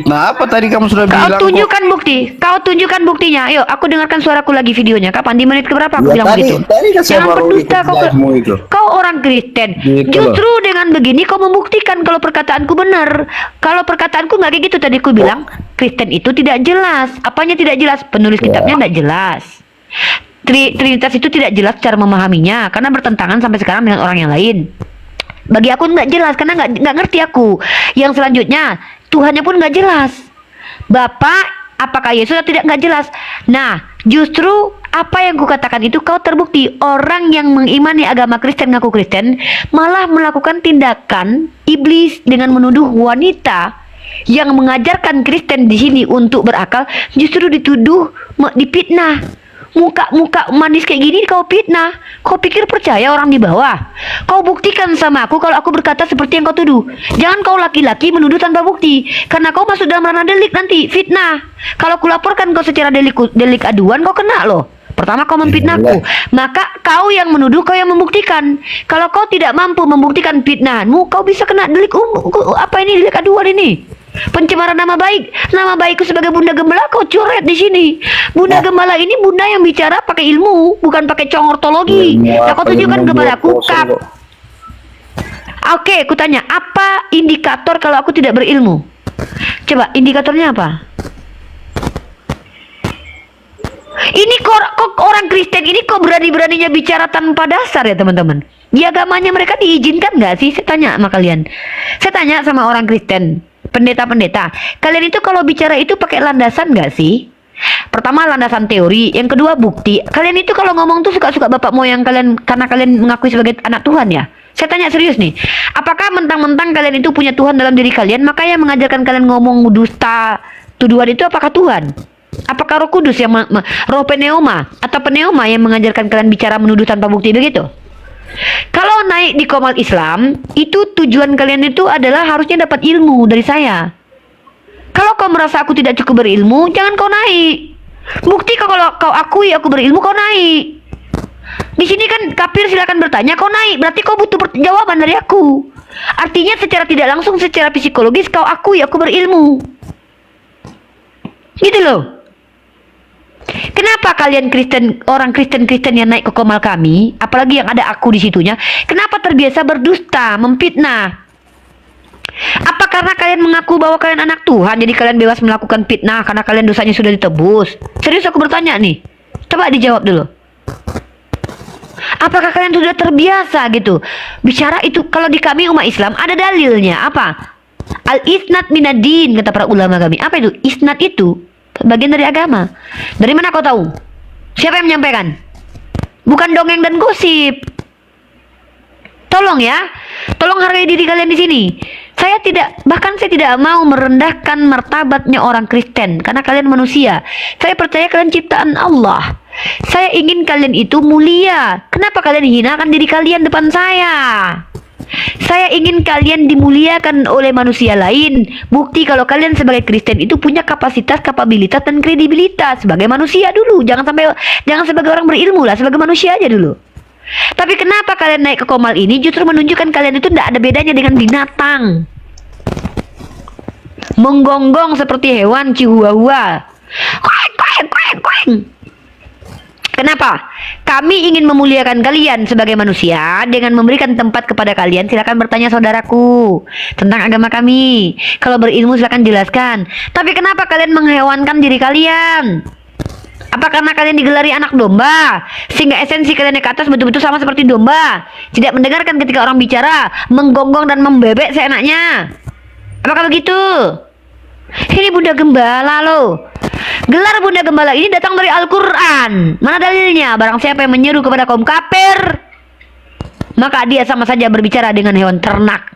Nah, apa tadi kamu sudah Kau bilang? tunjukkan bukti. Kau tunjukkan buktinya. Ayo, aku dengarkan suaraku lagi videonya. Kapan? Di menit keberapa aku Ya, bilang tadi- begitu? tadi kan saya Jangan baru berdusta ikut kau. live-mu itu. Kau orang Kristen. Gitu Justru dengan begini kau membuktikan kalau perkataanku benar. Kalau perkataanku nggak kayak gitu tadi aku bilang. Kristen itu tidak jelas. Apanya tidak jelas? Penulis kitabnya tidak jelas. Trinitas itu tidak jelas cara memahaminya karena bertentangan sampai sekarang dengan orang yang lain. Bagi aku nggak jelas karena nggak ngerti aku. Yang selanjutnya Tuhannya pun nggak jelas. Bapak, apakah Yesus atau tidak nggak jelas. Nah, justru apa yang kukatakan itu kau terbukti orang yang mengimani agama Kristen ngaku Kristen malah melakukan tindakan iblis dengan menuduh wanita yang mengajarkan Kristen di sini untuk berakal justru dituduh dipitnah. Muka manis kayak gini kau fitnah. Kau pikir percaya orang di bawah? Kau buktikan sama aku kalau aku berkata seperti yang kau tuduh. Jangan kau laki-laki menuduh tanpa bukti, karena kau masuk dalam ranah delik nanti, fitnah. Kalau kulaporkan kau secara delik aduan kau kena loh. Pertama kau memfitnahku, maka kau yang menuduh, kau yang membuktikan. Kalau kau tidak mampu membuktikan fitnahmu, kau bisa kena delik delik aduan ini. Pencemaran nama baikku sebagai Bunda Gembala kau coret di sini. Bunda Gembala ini bunda yang bicara pakai ilmu, bukan pakai congortologi. Nah, kau tunjukkan kepadaku Oke, aku tanya, apa indikator kalau aku tidak berilmu? Coba, indikatornya apa? Ini kok orang Kristen ini kok berani-beraninya bicara tanpa dasar ya teman-teman? Di agamanya mereka diizinkan nggak sih? Saya tanya sama kalian. Saya tanya sama orang Kristen, pendeta-pendeta, kalian itu kalau bicara itu pakai landasan nggak sih? Pertama landasan teori, yang kedua bukti. Kalian itu kalau ngomong tuh suka-suka bapak moyang kalian karena kalian mengakui sebagai anak Tuhan ya? Saya tanya serius nih, apakah mentang-mentang kalian itu punya Tuhan dalam diri kalian, makanya mengajarkan kalian ngomong dusta, tuduhan itu apakah Tuhan? Apakah Roh Kudus yang Roh Pneuma atau Pneuma yang mengajarkan kalian bicara menuduh tanpa bukti begitu? Kalau naik di Komal Islam, itu tujuan kalian itu adalah harusnya dapat ilmu dari saya. Kalau kau merasa aku tidak cukup berilmu, jangan kau naik. Bukti kalau kau akui aku berilmu, kau naik. Di sini kan kafir silakan bertanya, kau naik. Berarti kau butuh jawaban dari aku. Artinya secara tidak langsung, secara psikologis kau akui aku berilmu. Gitu loh. Kenapa kalian orang Kristen yang naik ke Komal kami, apalagi yang ada aku di situnya, kenapa terbiasa berdusta, memfitnah? Apa karena kalian mengaku bahwa kalian anak Tuhan, jadi kalian bebas melakukan fitnah karena kalian dosanya sudah ditebus? Serius aku bertanya nih, coba dijawab dulu. Apakah kalian sudah terbiasa gitu bicara itu? Kalau di kami umat Islam ada dalilnya apa? Al-isnad minadin, kata para ulama kami. Apa itu? Isnad itu bagian dari agama. Dari mana kau tahu? Siapa yang menyampaikan? Bukan dongeng dan gosip. Tolong ya, tolong hargai diri kalian di sini. Saya tidak mau merendahkan martabatnya orang Kristen karena kalian manusia. Saya percaya kalian ciptaan Allah. Saya ingin kalian itu mulia. Kenapa kalian hinakan diri kalian depan saya? Saya ingin kalian dimuliakan oleh manusia lain. Bukti kalau kalian sebagai Kristen itu punya kapasitas, kapabilitas, dan kredibilitas sebagai manusia dulu. Jangan sebagai orang berilmu lah, sebagai manusia aja dulu. Tapi kenapa kalian naik ke Komal ini justru menunjukkan kalian itu tidak ada bedanya dengan binatang. Menggonggong seperti hewan chihuahua. Kenapa? Kami ingin memuliakan kalian sebagai manusia dengan memberikan tempat kepada kalian. Silakan bertanya saudaraku tentang agama kami. Kalau berilmu silakan jelaskan. Tapi kenapa kalian menghewankan diri kalian? Apa karena kalian digelari anak domba sehingga esensi kalian ke atas betul-betul sama seperti domba, tidak mendengarkan ketika orang bicara, menggonggong dan membebek seenaknya? Apakah begitu? Ini Bunda Gembala loh. Gelar Bunda Gembala ini datang dari Al-Quran. Mana dalilnya? Barang siapa yang menyeru kepada kaum kafir, maka dia sama saja berbicara dengan hewan ternak.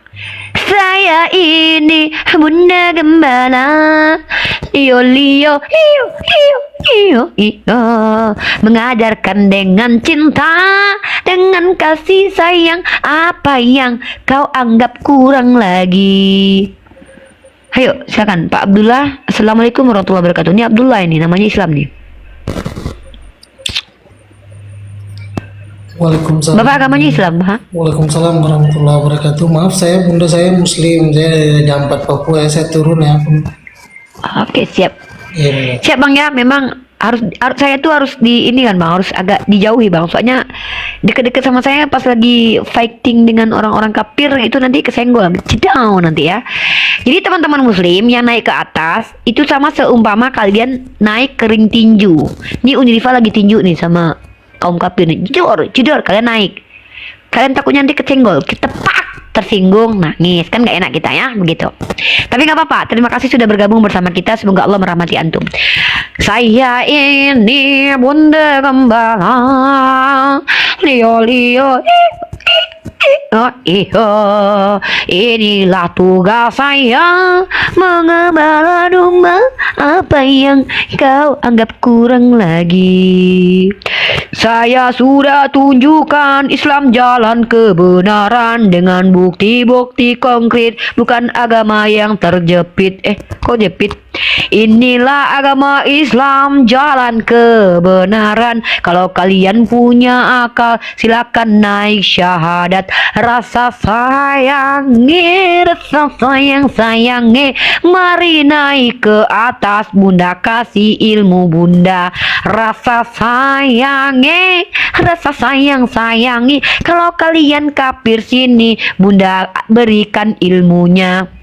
Saya ini Bunda Gembala, iyo lio iyo iyo iyo iyo, mengajarkan dengan cinta, dengan kasih sayang, apa yang kau anggap kurang lagi. Ayo silakan Pak Abdullah. Assalamualaikum warahmatullahi wabarakatuh. Ini Abdullah, ini namanya Islam nih. Waalaikumsalam. Bapak agamanya Islam, ha? Waalaikumsalam warahmatullahi wabarakatuh. Maaf, saya bunda saya Muslim, saya dari Jampat Papua, ya, saya turun ya. Oke, siap. Iya, Bunda. Siap Bang ya, memang harus saya tuh harus di ini kan Bang, harus agak dijauhi Bang. Soalnya deket-deket sama saya pas lagi fighting dengan orang-orang kafir itu nanti kesenggol, cedau nanti ya. Jadi teman-teman muslim yang naik ke atas itu sama seumpama kalian naik ke ring tinju. Ini Uniriva lagi tinju nih sama kaum kafir nih. Jedor, kalian naik. Kalian takutnya nanti kesenggol, kita tersinggung, nangis, kan nggak enak kita ya, begitu. Tapi nggak apa-apa. Terima kasih sudah bergabung bersama kita. Semoga Allah merahmati antum. Saya ini Bunda Gembala, Lio Lio, oh iyo, inilah tugas saya mengembala domba, apa yang kau anggap kurang lagi. Saya sudah tunjukkan Islam jalan kebenaran dengan bukti-bukti konkret, bukan agama yang terjepit. Kok jepit? Inilah agama Islam, jalan kebenaran. Kalau kalian punya akal, silakan naik syahadat. Rasa sayangi, rasa sayangi, mari naik ke atas. Bunda kasih ilmu Bunda. Rasa sayangi, rasa sayangi. Kalau kalian kafir, sini Bunda berikan ilmunya.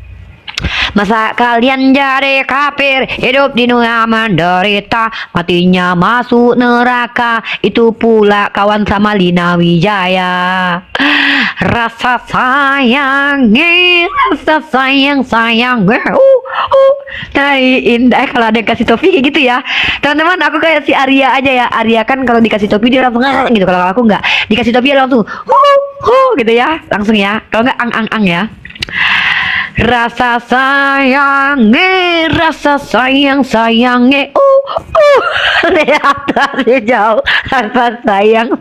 Masa kalian jadi kafir, hidup di dunia menderita, matinya masuk neraka. Itu pula kawan sama Lina Wijaya. Rasa sayangi, rasa sayang. Nah indah kalau ada yang kasih topi kayak gitu ya teman-teman. Aku kayak si Arya aja ya. Arya kan kalau dikasih topi dia langsung gitu. Kalau aku nggak dikasih topi dia langsung gitu ya, langsung ya. Kalau nggak ang ya. Rasa sayangi, rasa sayangi, lihat dari jauh, rasa sayang.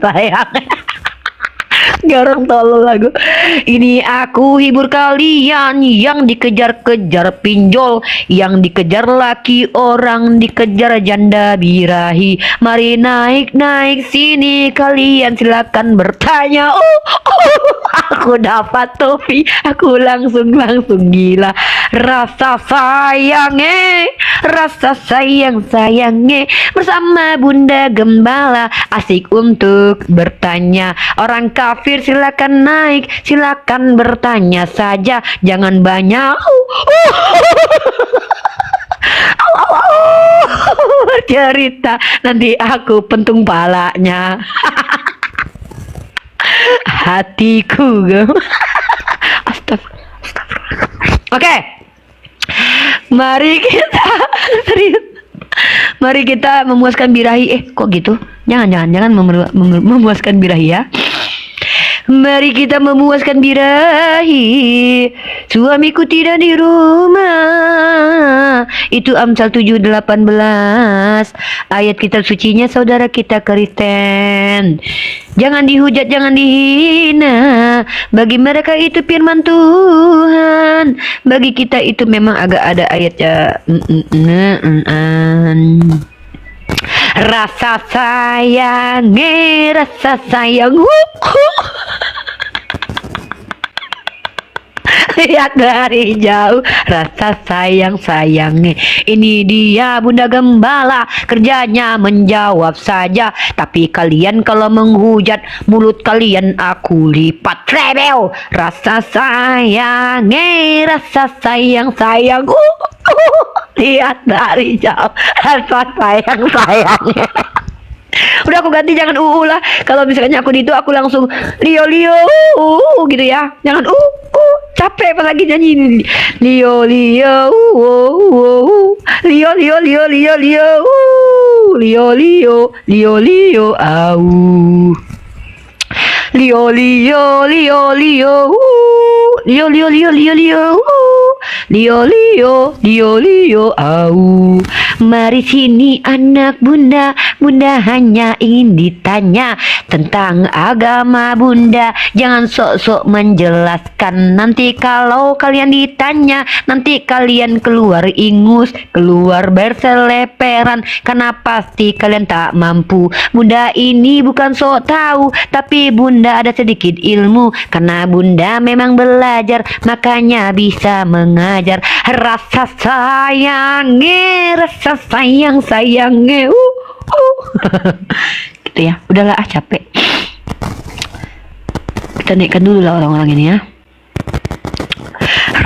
Garang tolol lagu. Ini aku hibur kalian yang dikejar-kejar pinjol, yang dikejar laki orang, dikejar janda birahi. Mari naik sini kalian, silakan bertanya. Aku dapat topi, aku langsung gila. Rasa sayangi, rasa sayangi, bersama Bunda Gembala, asik untuk bertanya. Orang kafir silakan naik, silakan bertanya saja, jangan banyak cerita, nanti aku pentung palanya. Hatiku astagfirullah. Oke. Mari kita memuaskan birahi. Kok gitu? Jangan memuaskan birahi ya. Mari kita memuaskan birahi. Suamiku tidak di rumah. Itu Amsal 7:18. Ayat kitab sucinya saudara kita Kristen. Jangan dihujat, jangan dihina. Bagi mereka itu firman Tuhan. Bagi kita itu memang agak ada ayatnya. Rasa sayangi, rasa sayang. Lihat dari jauh, rasa sayangi. Ini dia Bunda Gembala, kerjanya menjawab saja. Tapi kalian kalau menghujat, mulut kalian aku lipat. Rebel. Rasa sayangi, rasa sayang. Lihat dari jauh, rasa sayang. Udah aku ganti, jangan lah. Kalau misalnya aku itu aku langsung Lio gitu ya. Jangan capek pas lagi nyanyi ini. Lio Lio Lio Lio Lio Lio Lio Lio Lio Lio Lio Lio Lio Lio au. Mari sini anak bunda, bunda hanya ingin ditanya tentang agama bunda. Jangan sok-sok menjelaskan, nanti kalau kalian ditanya, nanti kalian keluar ingus, keluar berseleperan, karena pasti kalian tak mampu. Bunda ini bukan sok tahu, tapi bunda ada sedikit ilmu, karena bunda memang belajar, makanya bisa mengajar. Rasa sayangnya, rasa sayangnya, gitu ya. Udahlah, capek. Kita naikkan dulu lah orang-orang ini ya.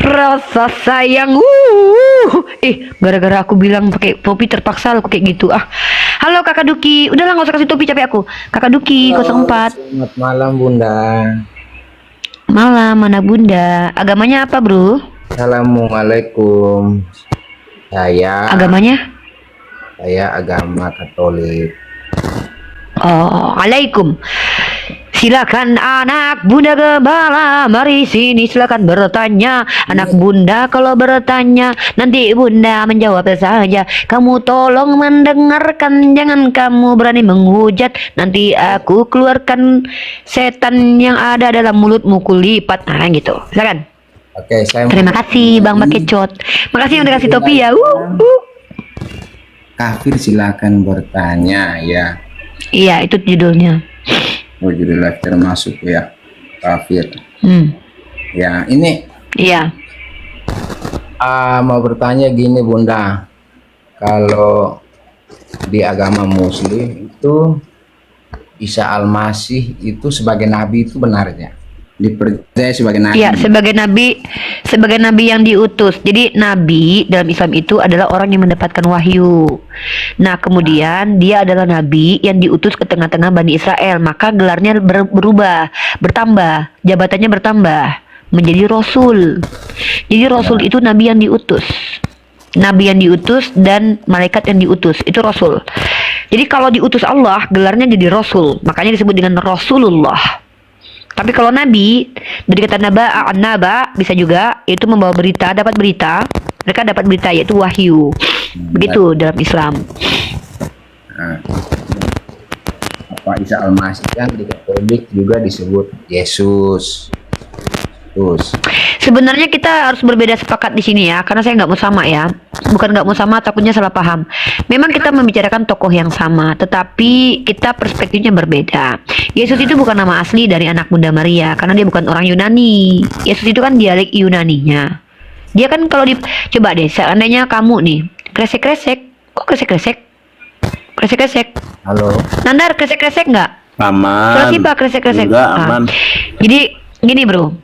Rasa sayang, gara-gara aku bilang pakai topi terpaksa aku kayak gitu. Halo Kakak Duki, udahlah nggak usah kasih topi, capek aku. Kakak Duki 04. Selamat malam Bunda. Malam, mana bunda? Agamanya apa bro? Assalamualaikum. Saya agama Katolik. Oh, alaikum. Silakan anak bunda gembala, mari sini silakan bertanya. Anak bunda kalau bertanya, nanti bunda menjawab saja. Kamu tolong mendengarkan, jangan kamu berani menghujat. Nanti aku keluarkan setan yang ada dalam mulutmu kulipat. Nah gitu, silakan. Oke, saya Terima kasih Bang Bakecot. Makasih yang udah kasih topi ya. Kafir silakan bertanya ya. Iya, itu judulnya. Oh, judul live termasuk ya kafir. Ya, ini Iya. mau bertanya gini Bunda. Kalau di agama Muslim itu Isa Al-Masih itu sebagai nabi itu benarnya? Dipercaya sebagai nabi? Iya, sebagai nabi yang diutus. Jadi nabi dalam Islam itu adalah orang yang mendapatkan wahyu. Nah, kemudian dia adalah nabi yang diutus ke tengah-tengah Bani Israel. Maka gelarnya bertambah, jabatannya bertambah menjadi rasul. Jadi rasul itu nabi yang diutus. Nabi yang diutus dan malaikat yang diutus itu rasul. Jadi kalau diutus Allah, gelarnya jadi rasul. Makanya disebut dengan Rasulullah. Tapi kalau nabi, dari kata naba bisa juga, itu membawa berita, dapat berita. Mereka dapat berita yaitu wahyu. Begitu dalam Islam. Nah, apa Isa Al-Masih kan di Katolik juga disebut Yesus. Terus Sebenarnya kita harus berbeda sepakat di sini ya, karena saya nggak mau sama ya. Bukan nggak mau sama, takutnya salah paham. Memang kita membicarakan tokoh yang sama, tetapi kita perspektifnya berbeda. Yesus itu bukan nama asli dari anak Bunda Maria, karena dia bukan orang Yunani. Yesus itu kan dialek Yunaninya. Dia kan kalau coba deh, seandainya kamu nih kresek-kresek, kok kresek-kresek? Kresek-kresek. halo. Nandar kresek-kresek nggak? Aman. Surat tiba kresek-kresek. Enggak, aman. Jadi gini bro,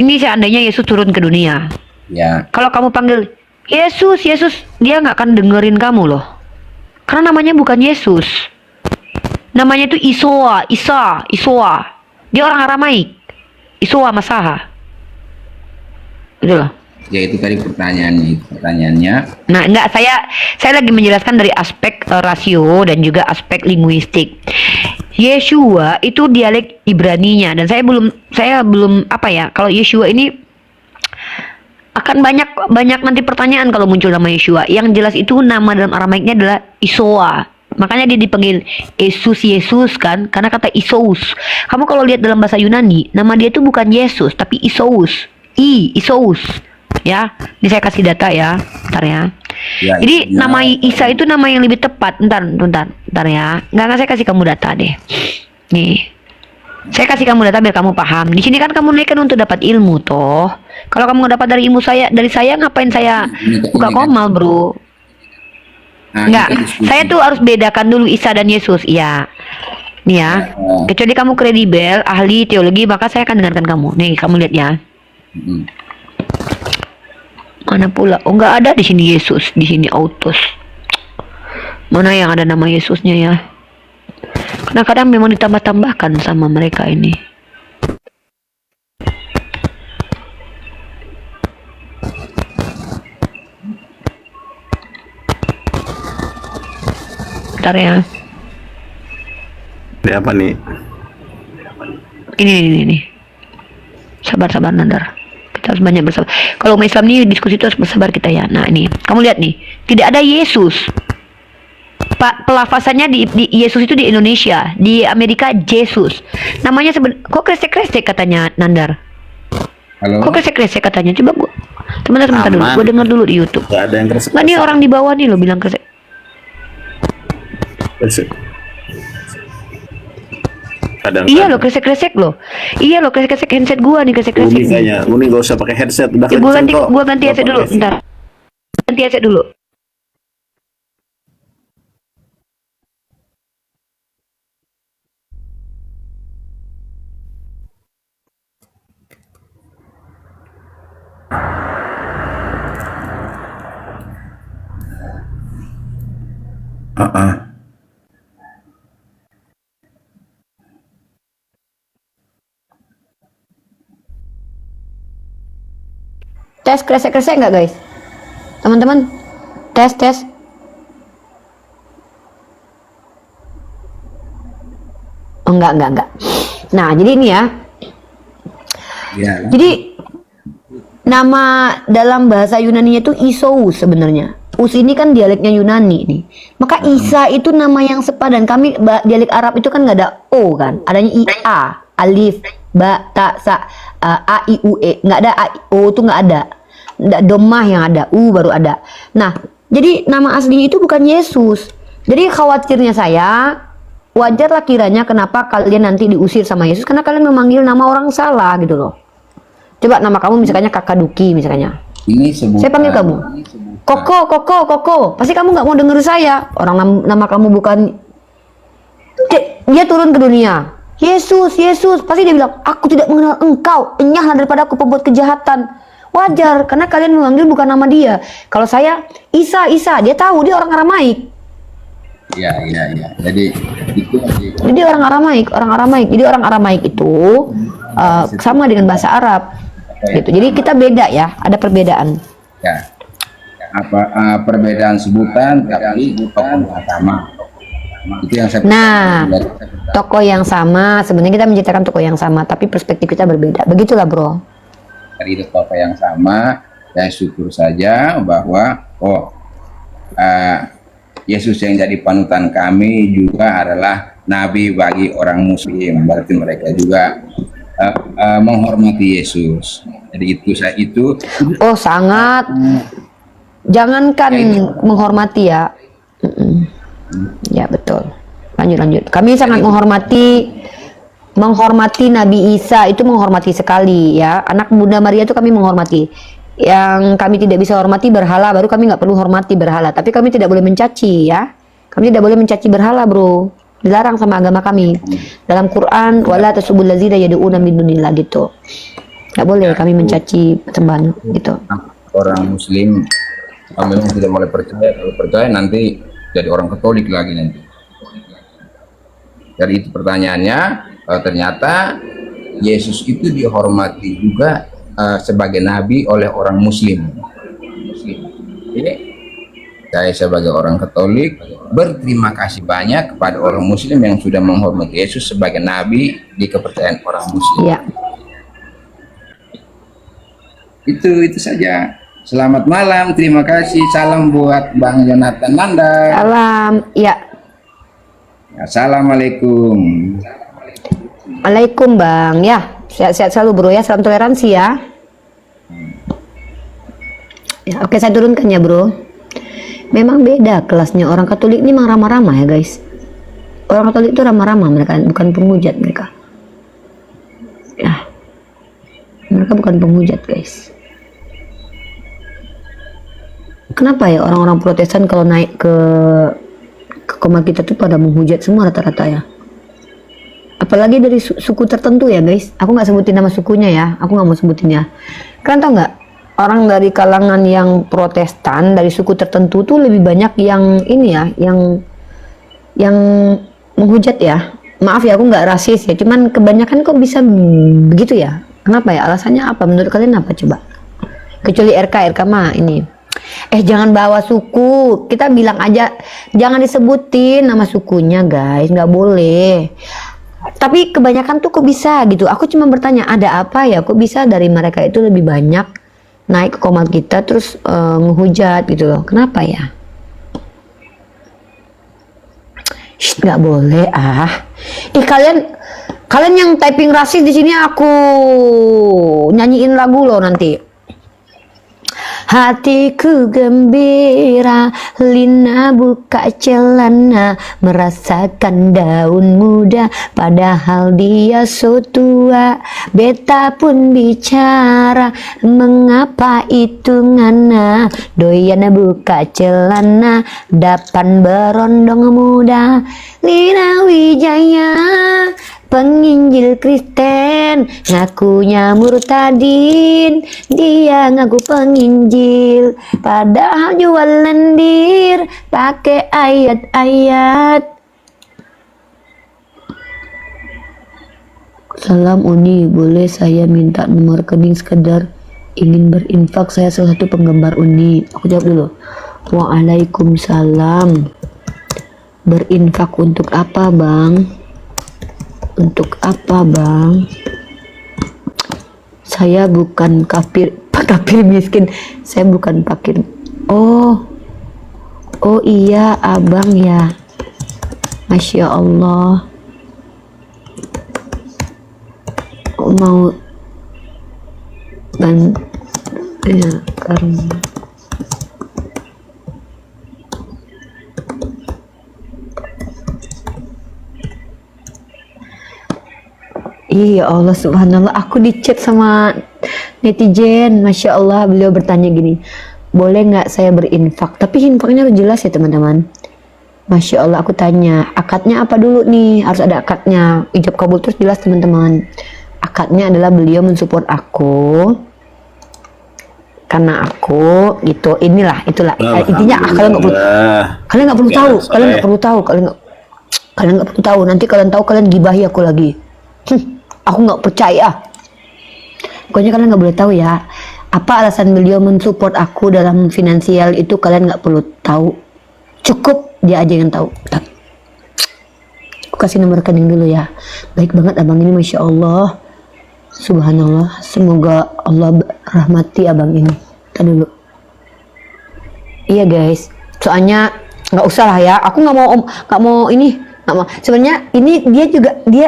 ini seandainya Yesus turun ke dunia. Ya, Kalau kamu panggil Yesus, Yesus, dia nggak akan dengerin kamu loh. Karena namanya bukan Yesus. Namanya itu Isoa. Dia orang Aramaik. Isoa Masaha. Itu loh. ya itu tadi pertanyaannya. Nah, enggak, saya lagi menjelaskan dari aspek rasio dan juga aspek linguistik. Yeshua itu dialek Ibraninya dan saya belum apa ya, kalau Yeshua ini akan banyak nanti pertanyaan kalau muncul nama Yeshua. Yang jelas itu nama dalam Aramaiknya adalah Isoa. Makanya dia dipanggil Yesus kan, karena kata Isous. Kamu kalau lihat dalam bahasa Yunani, nama dia itu bukan Yesus tapi Isous. Isous. Ya, ini saya kasih data ya, bentar ya. Ya, Jadi ya. nama Isa itu nama yang lebih tepat. Bentar ya. Enggak, saya kasih kamu data deh. Nih. Saya kasih kamu data biar kamu paham. Di sini kan kamu naikkan untuk dapat ilmu toh. Kalau kamu nggak dapat dari saya ngapain saya buka komal, Bro? Nah, Enggak. kita diskusi. Saya tuh harus bedakan dulu Isa dan Yesus. Iya. Nih ya. Kecuali kamu kredibel, ahli teologi, maka saya akan dengarkan kamu. Nih, kamu lihat ya. Mm. Mana pula? Oh, nggak ada di sini Yesus, di sini autos. Mana yang ada nama Yesusnya ya? Kadang-kadang memang ditambah-tambahkan sama mereka ini. Bentar ya. Ini apa nih? Ini. Sabar Nandar. Kita harus banyak bersabar. Kalau umat Islam nih diskusi itu harus bersabar kita ya. Nah ini, kamu lihat nih, tidak ada Yesus. Pelafasannya di Yesus itu di Indonesia, di Amerika Jesus. Namanya kok kresek-kresek katanya Nandar. Halo. Kok kresek-kresek katanya? Coba gua. Sebentar dulu. Gua dengar dulu di YouTube. Gak ada yang kresek. Nggak, nih orang di bawah nih lo bilang kresek. Iya lo kresek-kresek lo. Iya lo kresek-kresek handset gua nih kresek-kresek. Uni kayaknya, Uni gak usah pakai headset. Udah Ya, kenceng kok. gua ganti headset dulu, bentar. Ganti headset dulu. Tes kresek-kresek nggak guys? Teman-teman, tes. Oh, enggak. Nah, jadi ini ya. Ya. Jadi nama dalam bahasa Yunani itu Isous sebenarnya. Us ini kan dialeknya Yunani nih. Maka Isa itu nama yang sepadan. Kami dialek Arab itu kan nggak ada O kan, adanya IA, alif, ba, ta, sa, a, i, u, e. Nggak ada o itu nggak ada. Nggak domah yang ada, u baru ada. Nah, jadi nama aslinya itu bukan Yesus. Jadi khawatirnya saya, wajarlah kiranya kenapa kalian nanti diusir sama Yesus karena kalian memanggil nama orang salah gitu loh. Coba nama kamu misalnya Kakak Duki misalnya. Ini sebutan. Saya panggil kamu Koko. Pasti kamu nggak mau denger saya. Orang nama kamu bukan. Dia turun ke dunia. Yesus. Pasti dia bilang, aku tidak mengenal engkau. Enyahlah daripada aku pembuat kejahatan. Wajar, karena kalian memanggil bukan nama dia. Kalau saya, Isa. Dia tahu, dia orang Aramaik. Iya. Jadi itu. Jadi orang Aramaik. Jadi orang Aramaik itu sama dengan bahasa Arab. Gitu. Jadi kita beda ya, ada perbedaan. Ya. Perbedaan sebutan tapi tokoh sama. Itu yang saya. Nah, tokoh yang sama, sebenarnya kita menceritakan tokoh yang sama, tapi perspektif kita berbeda. Begitulah, bro. Dari itu tokoh yang sama, dan syukur saja bahwa Yesus yang jadi panutan kami juga adalah nabi bagi orang muslim. Berarti mereka juga menghormati Yesus. Jadi itu. Oh, sangat. Jangankan menghormati ya. Ya, betul. Lanjut. Kami sangat menghormati Nabi Isa, itu menghormati sekali ya. Anak Bunda Maria itu kami menghormati. Yang kami tidak bisa hormati berhala, baru kami nggak perlu hormati berhala. Tapi kami tidak boleh mencaci ya. Kami tidak boleh mencaci berhala, bro. Dilarang sama agama kami. Dalam Quran, wala tasubul ladzina yad'una min dunillah gitu. Nggak boleh kami mencaci sembahan gitu. Orang muslim kalau memang tidak boleh percaya, kalau percaya nanti jadi orang Katolik lagi nanti. Dari itu pertanyaannya, ternyata Yesus itu dihormati juga sebagai nabi oleh orang muslim. Jadi saya sebagai orang Katolik berterima kasih banyak kepada orang muslim yang sudah menghormati Yesus sebagai nabi di kepercayaan orang muslim. Iya. Itu saja. Selamat malam, terima kasih. Salam buat Bang Jonathan Nanda. Salam. Ya. Assalamualaikum. Waalaikumsalam, Bang. Ya, sehat-sehat selalu, bro ya. Salam toleransi ya. Ya, oke, saya turunkan ya, bro. Memang beda kelasnya. Orang Katolik ini memang ramah-ramah ya, guys. Orang Katolik itu ramah-ramah, mereka bukan penghujat mereka. Ya. Mereka bukan penghujat, guys. Kenapa ya orang-orang Protestan kalau naik ke koma kita tuh pada menghujat semua rata-rata ya? Apalagi dari suku tertentu ya, guys. Aku nggak sebutin nama sukunya ya. Aku nggak mau sebutin ya. Kalian tau nggak? Orang dari kalangan yang Protestan dari suku tertentu tuh lebih banyak yang ini ya, yang menghujat ya. Maaf ya, aku nggak rasis ya. Cuman kebanyakan kok bisa begitu ya? Kenapa ya? Alasannya apa? Menurut kalian apa coba? Kecuali RK mah ini. Jangan bawa suku. Kita bilang aja, jangan disebutin nama sukunya, guys. Nggak boleh. Tapi kebanyakan tuh kok bisa gitu. Aku cuma bertanya ada apa ya? Kok bisa dari mereka itu lebih banyak naik ke komat kita terus ngehujat gitu loh. Kenapa ya? Shh, nggak boleh ah. Kalian yang typing rasis di sini aku nyanyiin lagu loh nanti. Hatiku gembira, Lina buka celana, merasakan daun muda, padahal dia so tua. Beta pun bicara, mengapa itu ngana, doyana buka celana, dapan berondong muda. Lina Wijaya, penginjil Kristen, ngakunya murtadin, dia ngaku penginjil, padahal jual lendir, pakai ayat-ayat. Salam Uni, boleh saya minta nomor rekening sekedar ingin berinfak, saya salah satu penggemar Uni. Aku jawab dulu. Waalaikumsalam. Berinfak untuk apa bang? Untuk apa bang? Saya bukan kafir miskin. Saya bukan fakir. Oh iya abang ya. Masya Allah. Mau dan ya karena iya Allah subhanallah, aku dicek sama netizen, Masya Allah, beliau bertanya gini, boleh nggak saya berinfak? Tapi infaknya harus jelas ya teman-teman. Masya Allah, aku tanya, akadnya apa dulu nih? Harus ada akadnya, ijab kabul terus jelas teman-teman. Akadnya adalah beliau mensupport aku, karena aku gitu, itulah intinya. Kalian nggak perlu tahu, kalian nggak perlu tahu. Nanti kalian tahu, kalian gibahi aku lagi. Aku nggak percaya. Pokoknya kalian nggak boleh tahu ya. Apa alasan beliau mensupport aku dalam finansial itu, kalian nggak perlu tahu. Cukup dia aja yang tahu. Aku kasih nomor rekening dulu ya. Baik banget abang ini, Masya Allah. Subhanallah. Semoga Allah rahmati abang ini. Kita dulu. Iya guys. Soalnya nggak usah lah ya. Aku nggak mau ini. Sebenarnya ini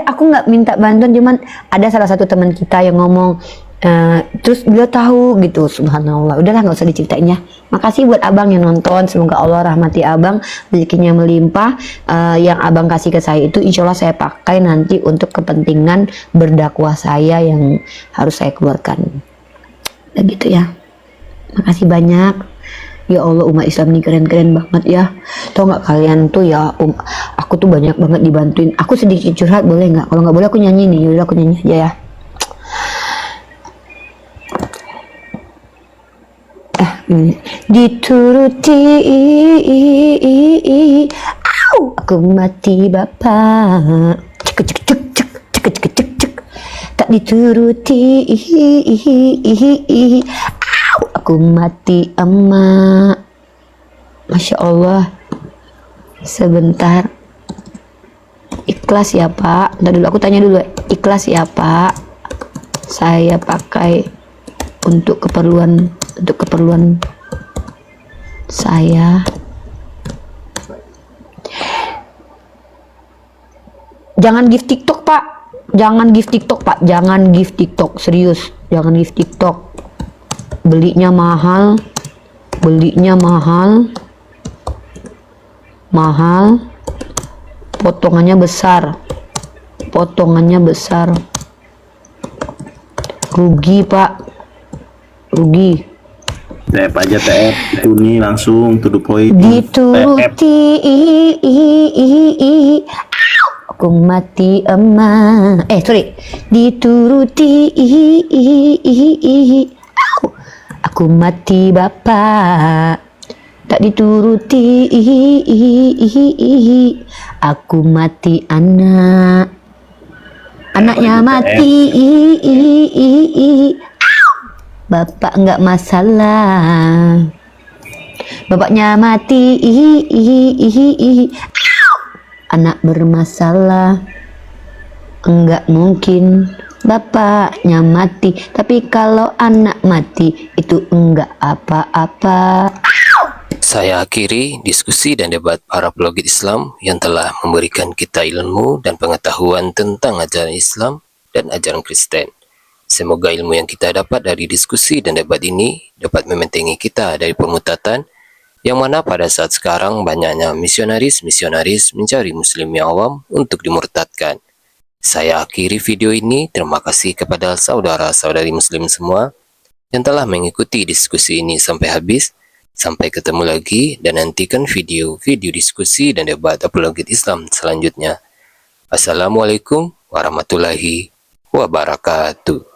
aku nggak minta bantuan, cuman ada salah satu teman kita yang ngomong, terus beliau tahu gitu. Subhanallah, udahlah nggak usah diceritain ya. Makasih buat abang yang nonton, semoga Allah rahmati abang, rezekinya melimpah. Yang abang kasih ke saya itu insya Allah saya pakai nanti untuk kepentingan berdakwah saya yang harus saya keluarkan. Begitu ya. Makasih banyak. Ya Allah, umat Islam ini keren-keren banget ya. Tau nggak kalian tuh ya, aku tuh banyak banget dibantuin. Aku sedikit curhat boleh nggak? Kalau nggak boleh aku nyanyi nih. Yaudah aku nyanyi aja ya. Dituruti, aku mati bapak. Cek. Tak dituruti, aku mati emak. Masya Allah. Sebentar. Ikhlas ya Pak. Ntar dulu aku tanya dulu. Ikhlas ya Pak. Saya pakai untuk keperluan saya. Jangan give TikTok Pak. Jangan give TikTok. Serius. Jangan give TikTok. Belinya mahal, potongannya besar, rugi Pak, rugi. TF aja, TF Uni langsung to the point. Dituruti, aku mati emak. Dituruti, aku mati bapak. Tak dituruti, aku mati anak. Anaknya mati, bapak nggak masalah. Bapaknya mati, anak bermasalah. enggak mungkin bapaknya mati. Tapi kalau anak mati itu enggak apa-apa. Saya akhiri diskusi dan debat para apologet Islam yang telah memberikan kita ilmu dan pengetahuan tentang ajaran Islam dan ajaran Kristen. Semoga ilmu yang kita dapat dari diskusi dan debat ini dapat membentengi kita dari pemutatan yang mana pada saat sekarang banyaknya misionaris-misionaris mencari muslim yang awam untuk dimurtadkan. Saya akhiri video ini. Terima kasih kepada saudara-saudari muslim semua yang telah mengikuti diskusi ini sampai habis. Sampai ketemu lagi dan nantikan video-video diskusi dan debat apologet Islam selanjutnya. Assalamualaikum warahmatullahi wabarakatuh.